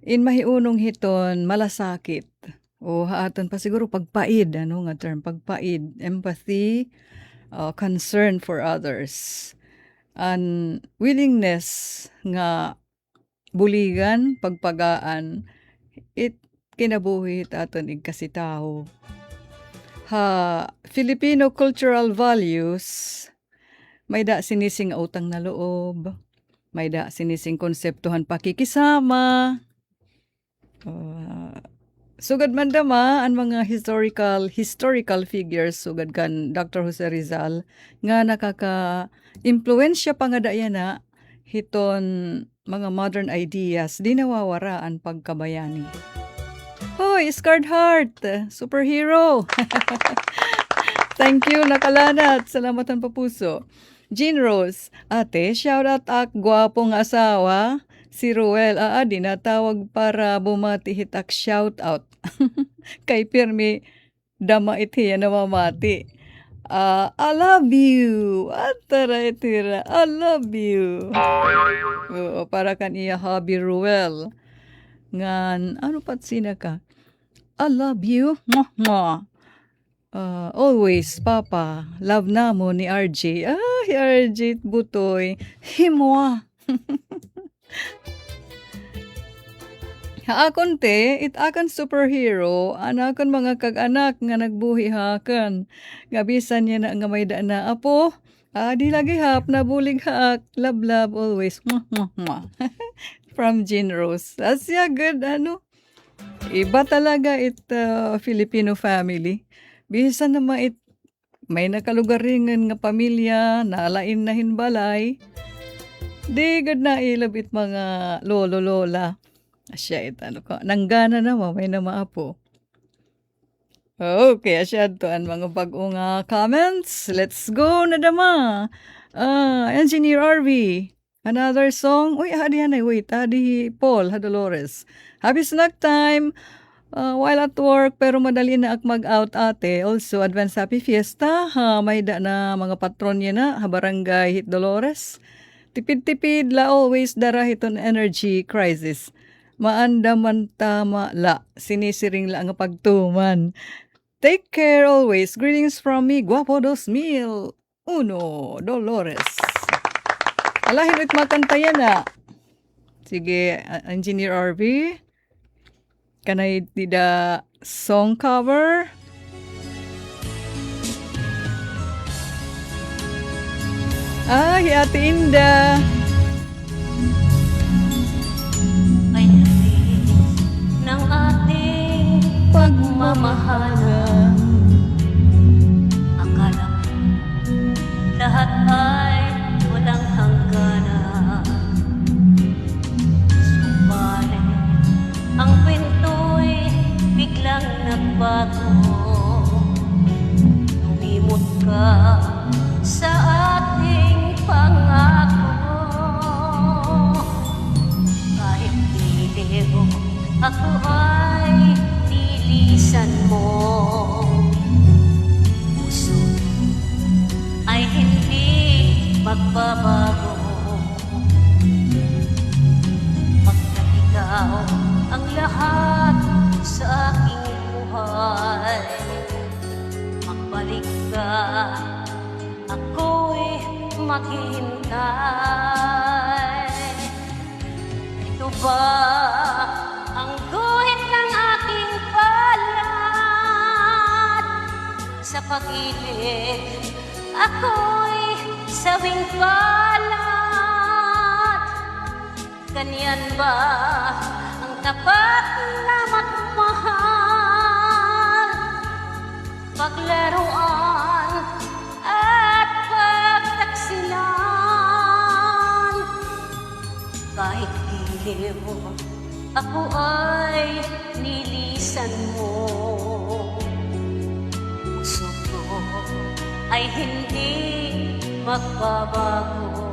in mahiunong hiton malasakit o haaton pa siguro pagpaid ano nga term pagpaid, empathy, concern for others, and willingness nga buligan, pagpagaan it kinabuhi aton igkasitaho. Filipino cultural values may da sinising utang na loob, may da sinising konseptuhan pakikisama. Sugad man dama ang mga historical figures sugad kan Dr. Jose Rizal nga nakaka-impluwensya pa nga daya na hiton mga modern ideas di nawawara ang pagkabayani. Hoy, Scarred Heart, superhero. Thank you, nakalanat. Salamatan pa puso. Jean Rose, ate, shoutout ak gwapong asawa. Si Ruel, dinatawag para bumati hitak shoutout. Kay Pirmi, dama itiya na mamati. I love you. Atara itira, I love you. Oo, para kan iya hobby Ruel. Ngan, ano pat sina ka? I love you. Mwah, mwah. Always, Papa. Love na mo ni RJ. RJ Butoy. Himwa. Haakon te, it akan superhero, anakon mga kag-anak nga nagbuhi hakan. Gabisan niya na nga may daan na apo. Di lagi hap, nabulig haak. Love, love, always. Mwah, mwah, mwah. From Jean Rose. Asya good, ano? Iba talaga Filipino family. Bisan naman may nakalugaringan nga pamilya, nalain na hinbalay. Di good na ilabit mga lolo-lola. Asya ano ko, nanggana naman, may namaapo. Okay, asya to ang mga bagong comments. Let's go na dama. Engineer RV, another song. Uy, hadi wait, hadi Paul, Dolores. Happy snack time. While at work, pero madali na ak mag-out ate. Also, advance happy fiesta. May da na mga patron niya na, barangay Hit Dolores. Tipid-tipid la always darahiton energy crisis. Maanda man tama la, sinisiring la ang pagtuman. Take care always. Greetings from me, Guapo 2001, Dolores. Alahin ulit makantaya na. Sige, Engineer RV. Kanay tida song cover. Ate Inda. Ng ating pagmamahalan, akala ko lahat ay walang hangganan. Subalit ang pinto'y biglang nagbago. Lumimot ka sa ating pangako. Kahit diliw ako ay nilisan mo, puso ay hindi magbabago. Pagkat ikaw ang lahat sa aking buhay, magbalik ka, ako'y maghihintay. Ito ba ang guhit ng aking palad? Sa pag-ibig ako'y sawing palad. Ganyan ba ang tapat na magmahal? Paglaruan at pagtaksilan. Kahit giliw, ako ay nilisan mo. Puso ko ay hindi magbabago.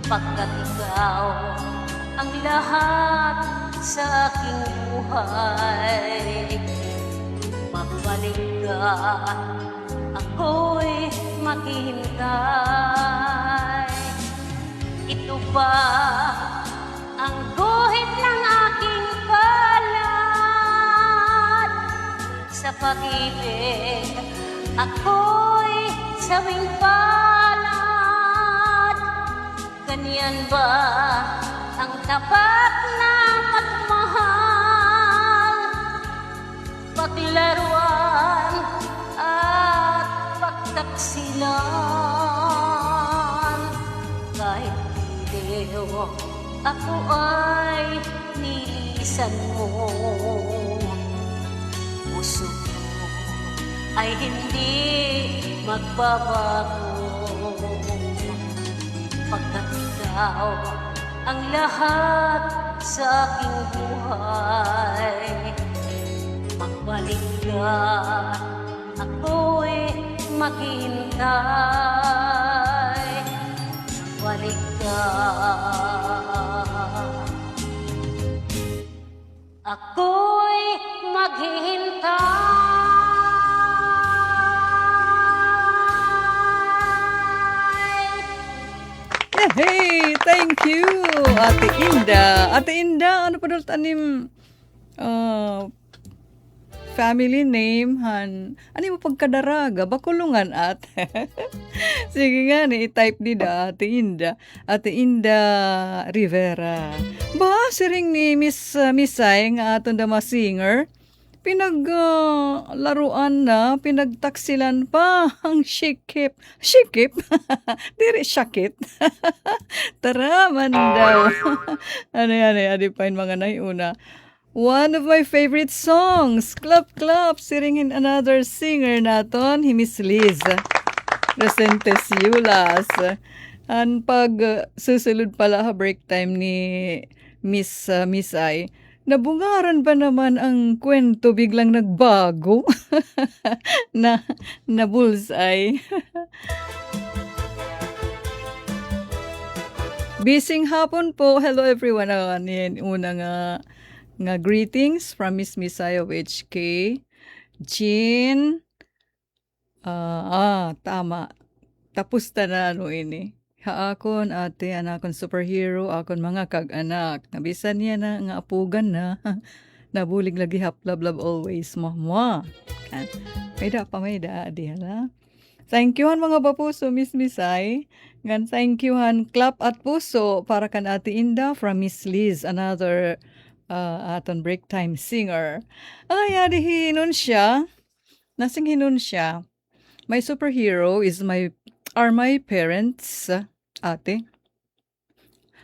Pagkat ikaw ang lahat sa aking buhay. Magbalik ka, ako'y maghihintay. Ito ba ang guhit ng aking palad? Sa pag-ibig, ako'y sawing palad. Ganyan ba ang tapat na magmahal? Paglaruan at pagtaksilan. Kahit giliw, ako ay nilisan mo. Puso ko ay hindi magbabago. Pagkat ikaw ang lahat sa aking buhay. Magbalik ka, ako'y maghihintay. Magbalik ka, ako'y maghihintay. Hey, thank you, Ate Inda. Ate Inda, ano pa doon tanim family name, han? Ano mo pagkadaraga? Bakulungan at? Sige nga, i-type nila, Ate Inda. Ate Inda Rivera. Ba, siring ni Miss Misay nga aton dama singer. Pinaglaruan na, pinagtaksilan pa ang shikip. Shikip? Diri syakit. Tara, man daw. Ano yan, adipine mga naiuna. One of my favorite songs, Clap Clap, siringin another singer naton, hi Miss Liz Resentes Yulas. Ang pag susulod pala ha break time ni Miss Misay, nabungaran ba naman ang kwento biglang nagbago na bullseye. Bising hapon po. Hello everyone. Una nga greetings from Miss Misay of HK. Jean. Tama. Tapos na ini. Haakon ate, anakon superhero, akon mga kag-anak. Nabisan niya na nga apugan na. Nabulig lagi haplab-lab always. Mahma. May da. Di hala. Thank you han mga bapuso, Miss Misay. Ngan thank you han clap at puso para kan Ate Inda from Miss Liz, another aton break time singer. Ay, adi hinon siya. Nasing hinon siya. My superhero are my parents, ate.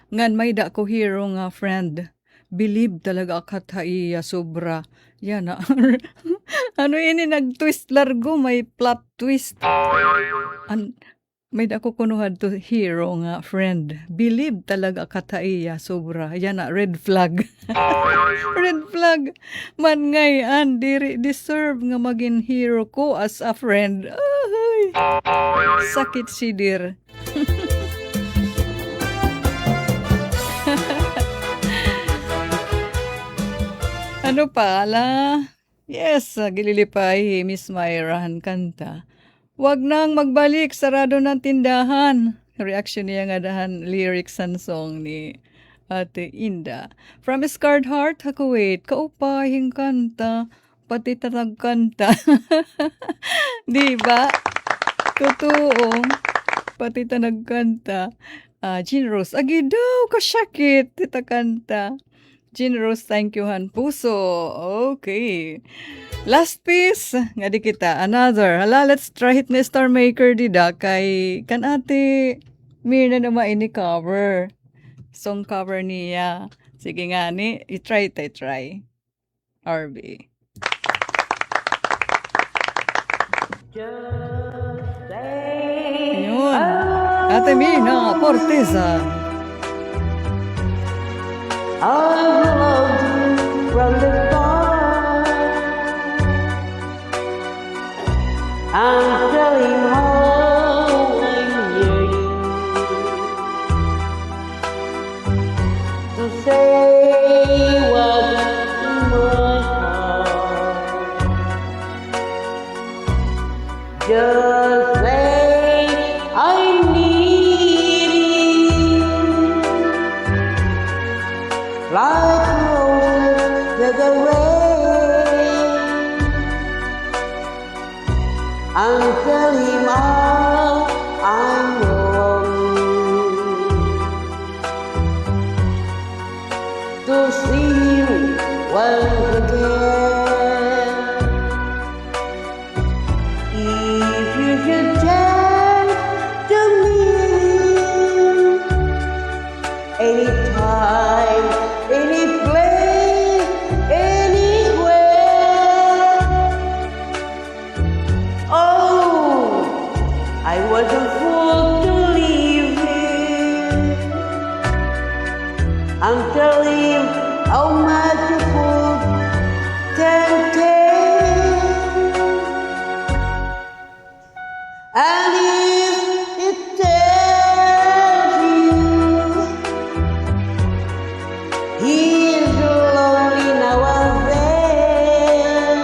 Ngan may da ko hero nga friend. Believe talaga akataiya sobra. Yan na. Ano ini nag-twist largo, may plot twist. May da ko kunuhad to hero nga friend. Believe talaga akataiya sobra. Yan na, red flag. Red flag. Man ngayon, diri deserve nga maging hero ko as a friend. Ay, sakit si dir. Ano pala? Yes, gililipay, Miss Myrahan kanta. Wag nang magbalik, sarado ng tindahan. Reaction niya nga dahan lyrics and song ni Ate Inda. From a scarred heart, Kuwait, kaupahing kanta, pati tatag kanta. Diba? Totoo. Pati tanag kanta. Jean Rose, agi daw, kasyakit, tita kanta. Jean Rose, thank you han puso. Okay. Last piece, nga di kita, another. Hala, let's try it ni Star Maker dida kay kan ate Mirna na maini cover. Song cover niya. Sige nga ni, i-try. RB. Ayun. Ate Mirna Porteza. I've loved you from the start. I'm telling how I hear you to say what's in my heart. Just say I need you. Like roses to the rain, and tell him how I'm longing to see him once again. If you should chance to meet anytime, any place, anywhere. Oh, I was a fool to leave him and tell him how much a fool can take. And if it tells you he's lonely now and then,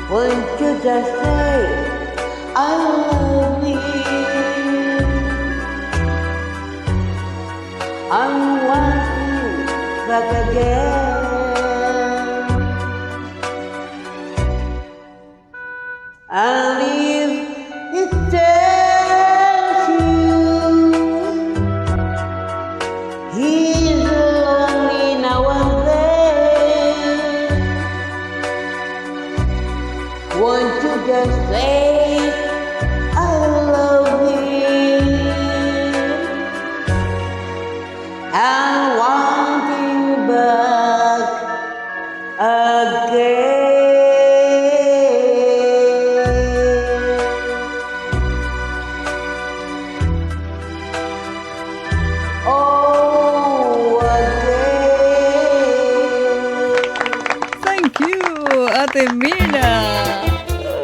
won't you just say I love you? I'm wanting back again. And if it tells you he's lonely now and then, won't you just say I love him? And wanting back again. Oh, again. Thank you, Ate Mirna.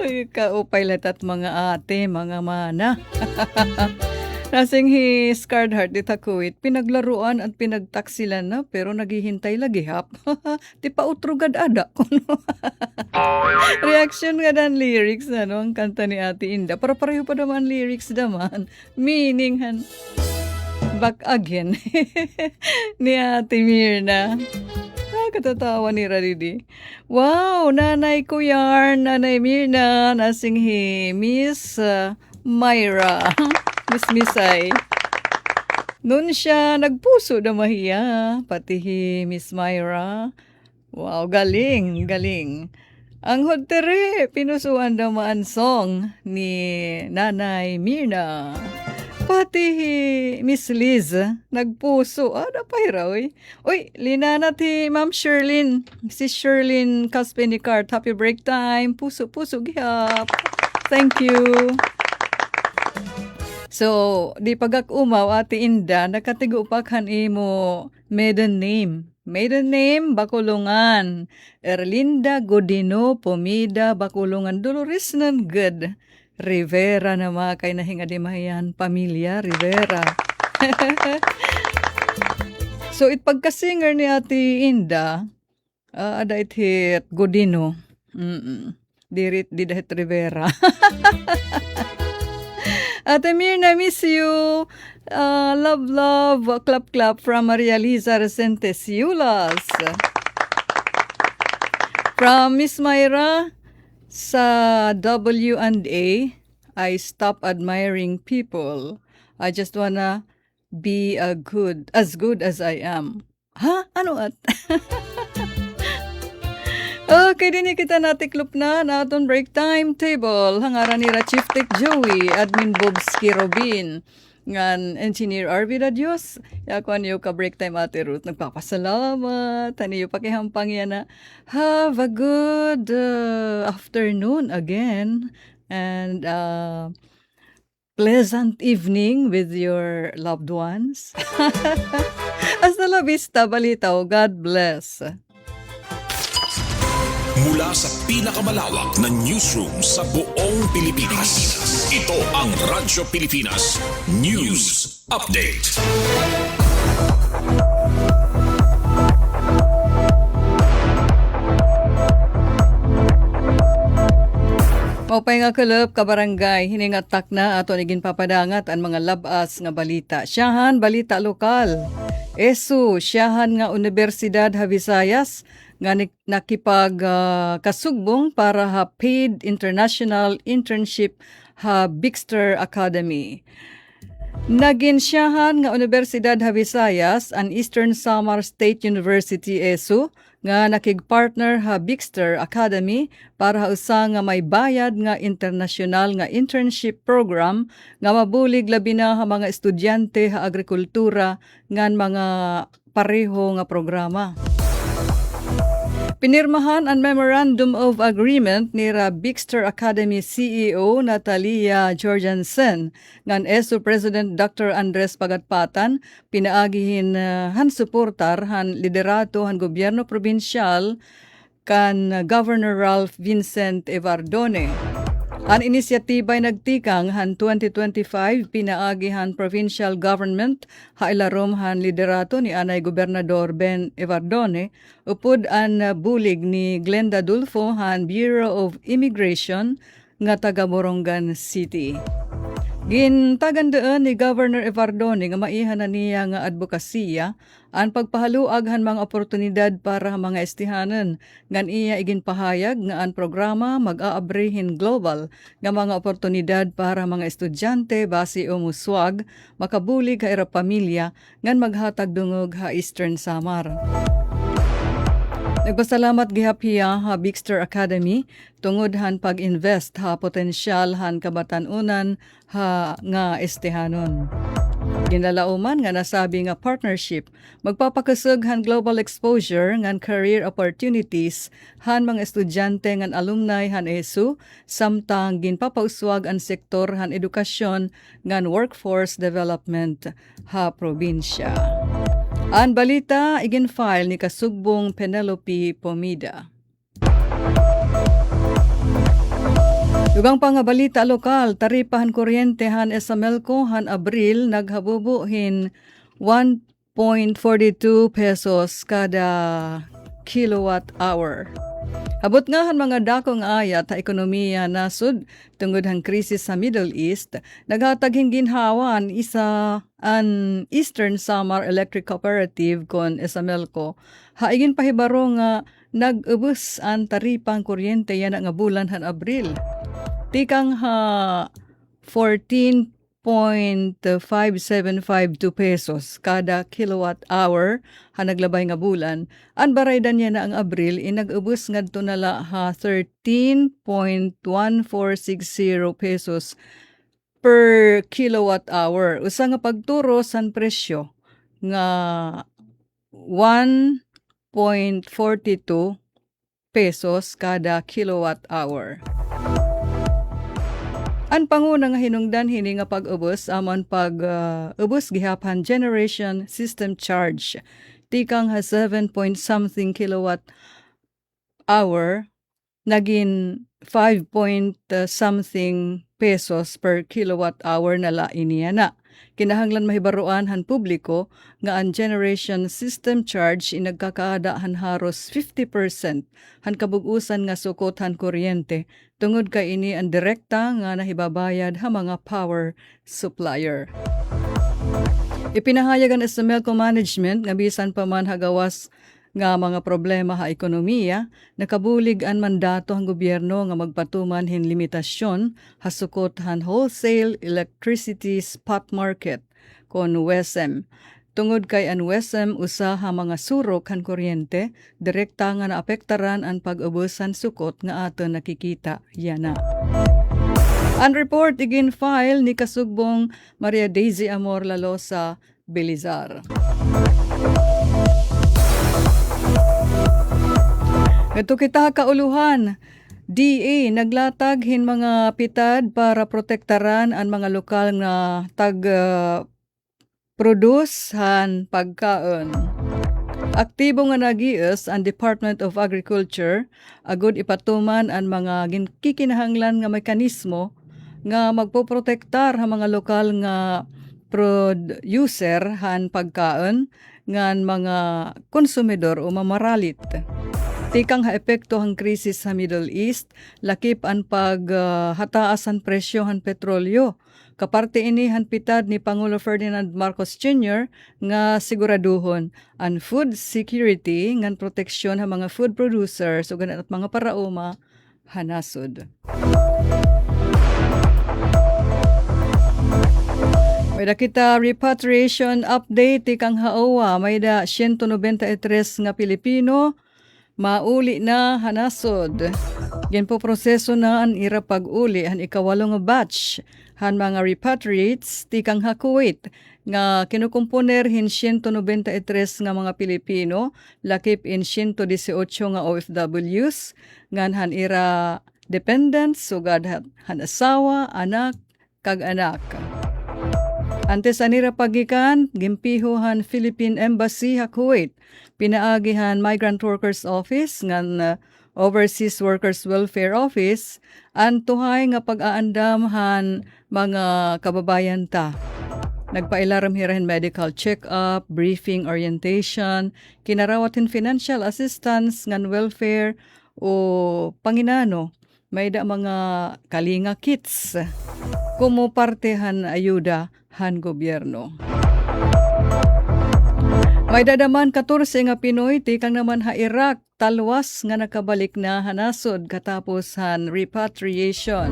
Ay, kaupay latat mga ate, mga mana. Nasing hi scarred heart di takuit, pinaglaruan at pinagtaksilan na pero naghihintay lagi hap. Di pa utrugad ada. Reaction nga dan lyrics ano ang kanta ni Ate Inda. Para pareho pa naman lyrics naman. Meaning han back again ni Ate Mirna. Katatawa ni Radidi. Wow, nanay ko yarn, nanay Mirna, nasing hi Miss Myra. Miss Misay. Noon siya nagpuso na mahiya, pati hi Miss Myra. Wow, galing. Ang hodtere, pinusuan damaan song ni Nanay Mirna. Pati hi Miss Liz, nagpuso. Napahiraw eh. Uy, linana ti Ma'am Sherlyn. Si Sherlyn Caspenicart. Happy break time. Puso, gihap. Thank you. So, di pagak umaw Ate Inda, nakatigupakan imo maiden name. Maiden name, Bakulungan. Erlinda Godino Pomida Bakulungan Dolores Good. Rivera na mga kay nahinga di mahiyan, pamilya Rivera. So, pagka-singer ni Ate Inda, ada hit Godino. Di dahit Rivera. Ate Mirna, miss you. Love, clap from Maria Liza Resentes Yulas. From Miss Myra, sa W&A, I stop admiring people. I just wanna be as good as I am. Ha? Ano at? Okay, din kita natiklop na aton break time table. Hangaran ni Chief Tech Joey, Admin Bobski Robin, ngan Engineer RV Radios. Yakuan niyo ka break time Ate Ruth. Nagpapasalamat. Taniyo pakihampang yan na. Have a good afternoon again. And pleasant evening with your loved ones. Hasta la vista, balitaw. God bless. Mula sa pinakamalawak na newsroom sa buong Pilipinas. Ito ang Radyo Pilipinas News Update. Maupay nga kalab kabarangay, hiningatak na ato niging papadangat ang mga labas nga balita. Siyahan, balita lokal. ESU, siyahan nga Universidad Visayas, nga nakipag kasugbong para ha paid international internship ha Bixter Academy. Naginsyahan nga Universidad Visayas ang Eastern Samar State University ESU nga nakigpartner ha Bixter Academy para usa nga may bayad nga international nga internship program nga mabulig labi na ha mga estudyante ha agrikultura ngan mga pareho nga programa. Pinirmahan ang Memorandum of Agreement ni Bixter Academy CEO Natalia Jorgensen ngan ESU President Dr. Andres Pagatpatan pinaagihin han suportar han liderato han gobyerno probinsyal kan Governor Ralph Vincent Evardone. Ang inisyatiba ay nagtikang han 2025 pinaagihan provincial government ha ilarom han liderato ni anay Gobernador Ben Evardone upod ang bulig ni Glenda Dulfo han Bureau of Immigration nga taga Morongan City. Gintagandaan ni Governor Evardone nga maihan na niya nga advokasya ang pagpahaluag han mga oportunidad para mga estihanan ngan iya iginpahayag nga ang programa mag-aabrehin global nga mga oportunidad para mga estudyante base o muswag makabulig ha ira pamilya ngan maghatag dungog ha Eastern Samar. Nagpasalamat gihaphiya ha Bixter Academy tungod han pag-invest ha potensyal han kabatan-unan ha nga estehanon. Ginalauman nga nasabi nga partnership magpapakasug han global exposure ngan career opportunities han mga estudyante ngan alumni han ESU samtang ginpapauswag ang sektor han edukasyon ngan workforce development ha probinsya. Ang balita igin-file ni Kasugbong Penelope Pomida. Dugang pang balita lokal, taripahan kuryente han Esamelco han Abril naghabubuhin 1.42 pesos kada kilowatt hour. Abot nga han mga dakong ayat sa ekonomiya nasud tungod hang krisis sa Middle East, naghatag ginhawan isa an Eastern Samar Electric Cooperative kon Esamelco. Haigin pahibaro nga nag-ubos ang taripang kuryente yan nga bulan han Abril. Tikang ha 14.5752 pesos kada kilowatt hour ha naglabay nga bulan. Ang baraydan niya na ang Abril inag-ubos ngadto nala ha 13.1460 pesos per kilowatt hour. Usa nga pagturo san presyo nga 1.42 pesos kada kilowatt hour. Ang panguna nga hinungdan hini nga pag-ubos amon pag-ubos gihaphan generation system charge. Tikang ha 7 point something kilowatt hour naging 5 point something pesos per kilowatt hour na lain niya na. Kinahanglan mahibaruan han publiko nga ang generation system charge inagkakaada han haros 50% han kabugusan nga sukot han kuryente tungod kay ini ang direkta nga nahibabayad ha mga power supplier. Ipinahayag ang Esamelco management nga bisan pa man hagawas nga mga problema ha ekonomiya, nakabulig ang mandato ang gobyerno nga magpatuman hin limitasyon hasukot han wholesale electricity spot market kon WESM tungod kay anwesem usa ha mga surok kan kuryente direkta nga naapektaran ang pag-ubusan sukot nga aton nakikita yana. Ang report igin file ni Kasugbong Maria Daisy Amor Lalosa Belizar. Ito kita kauluhan. DA naglatag hin mga pitad para protektaran ang mga lokal nga produce han pagkaon. Aktibo nga nagius ang Department of Agriculture agud ipatuman ang mga kikinahanglan nga mekanismo nga magpoprotektar ang mga lokal nga producer han pagkaon ngan mga konsumidor o mamaralit. Tikang ha epekto ang krisis sa Middle East, lakip ang paghataas ang presyo han petrolyo. Kaparte ini han pitad ni Pangulo Ferdinand Marcos Jr. nga siguraduhon ang food security ngan proteksyon ha mga food producers ug at mga paraoma hanasod. May da kita repatriation update tikang haowa, may da 193 nga Pilipino mauli na hanasod. Genpo proseso na ang ira pag-uli han ikawalong batch han mga repatriates tikang ha Kuwait nga kinukumponer hin 193 nga mga Pilipino lakip in 118 nga OFWs ngan han ira dependents sugad han asawa, anak, kag anak. Antes anira pagikan, gimpihuhan Philippine Embassy ha Kuwait, pinaagihan Migrant Workers Office ngan Overseas Workers Welfare Office, ang tuhay nga pag-aandam han mga kababayan ta. Nagpailaram hirahin medical check-up, briefing, orientation, kinarawatin financial assistance ngan welfare o panginano, may da mga kalinga kits, kumupartehan ayuda han gobyerno. May dadaman 14 nga Pinoy tikang naman ha Iraq talwas nga nakabalik na hanasod katapos han repatriation.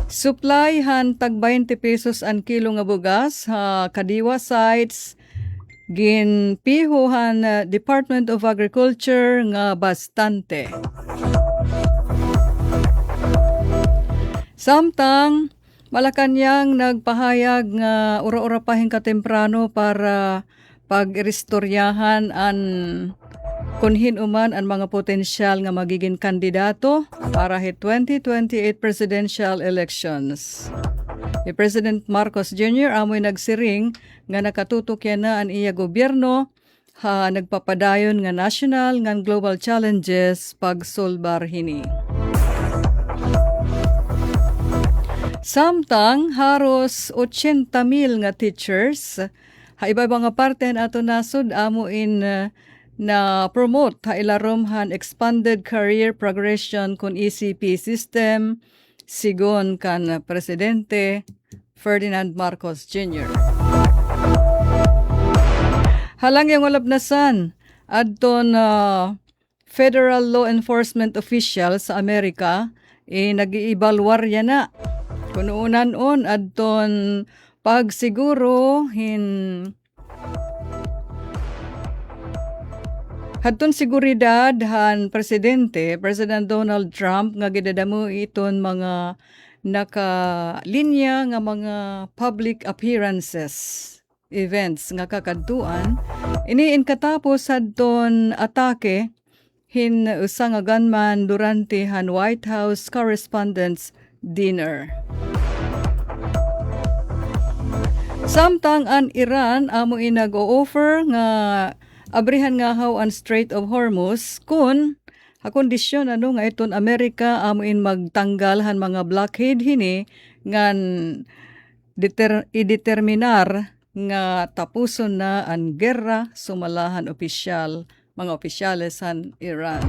Supply han tag 20 pesos ang kilo nga bugas ha kadiwa sites ginpihuhan Department of Agriculture nga bastante. Samtang Malacanang nagpahayag nga ura-ura pa katemprano para pag-iristoryahan an kunhin uman ang mga potensyal nga magiging kandidato para sa 2028 presidential elections. Si President Marcos Jr. amoy nagsiring nga nakatutok yan na ang iya gobyerno ha nagpapadayon nga national nga global challenges pagsolbar hini. Samtang haros 80,000 nga teachers ha iba-iba nga parte ato nasod amo in na promote ha ilarom han expanded career progression kun ECP system sigon kan Presidente Ferdinand Marcos Jr. Halang yung walabnasan adton federal law enforcement official sa Amerika nag-iibalwar yan na kunuunan-on adton pagsiguro hadton seguridad han President Donald Trump nga gidadamu iton mga nakalinya nga mga public appearances events nga kakadtuan iniin katapos hadton atake usa nga gunman durante han White House Correspondents' Dinner. Samtang ang Iran amo nag-o-offer nga abrihan nga haw ang Strait of Hormuz kun kondisyon nga iton Amerika amo magtanggal han mga blockade hini ngan ideterminar nga tapuson na ang gera sumalahan mga opisyales han Iran.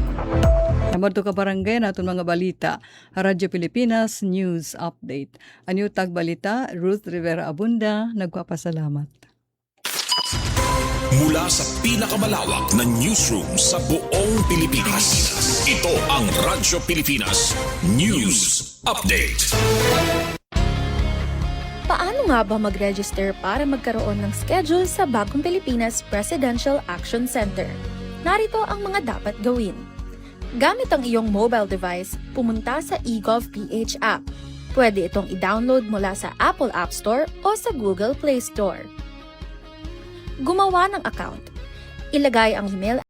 Namadto ka barangay naton mga balita, Radyo Pilipinas News Update. Anyo tag balita, Ruth Rivera Abunda, nagpapasalamat. Mula sa pinakamalawak na newsroom sa buong Pilipinas. Ito ang Radyo Pilipinas News Update. Paano nga ba mag-register para magkaroon ng schedule sa Bagong Pilipinas Presidential Action Center? Narito ang mga dapat gawin. Gamit ang iyong mobile device, pumunta sa eGovPH app. Pwede itong i-download mula sa Apple App Store o sa Google Play Store. Gumawa ng account. Ilagay ang email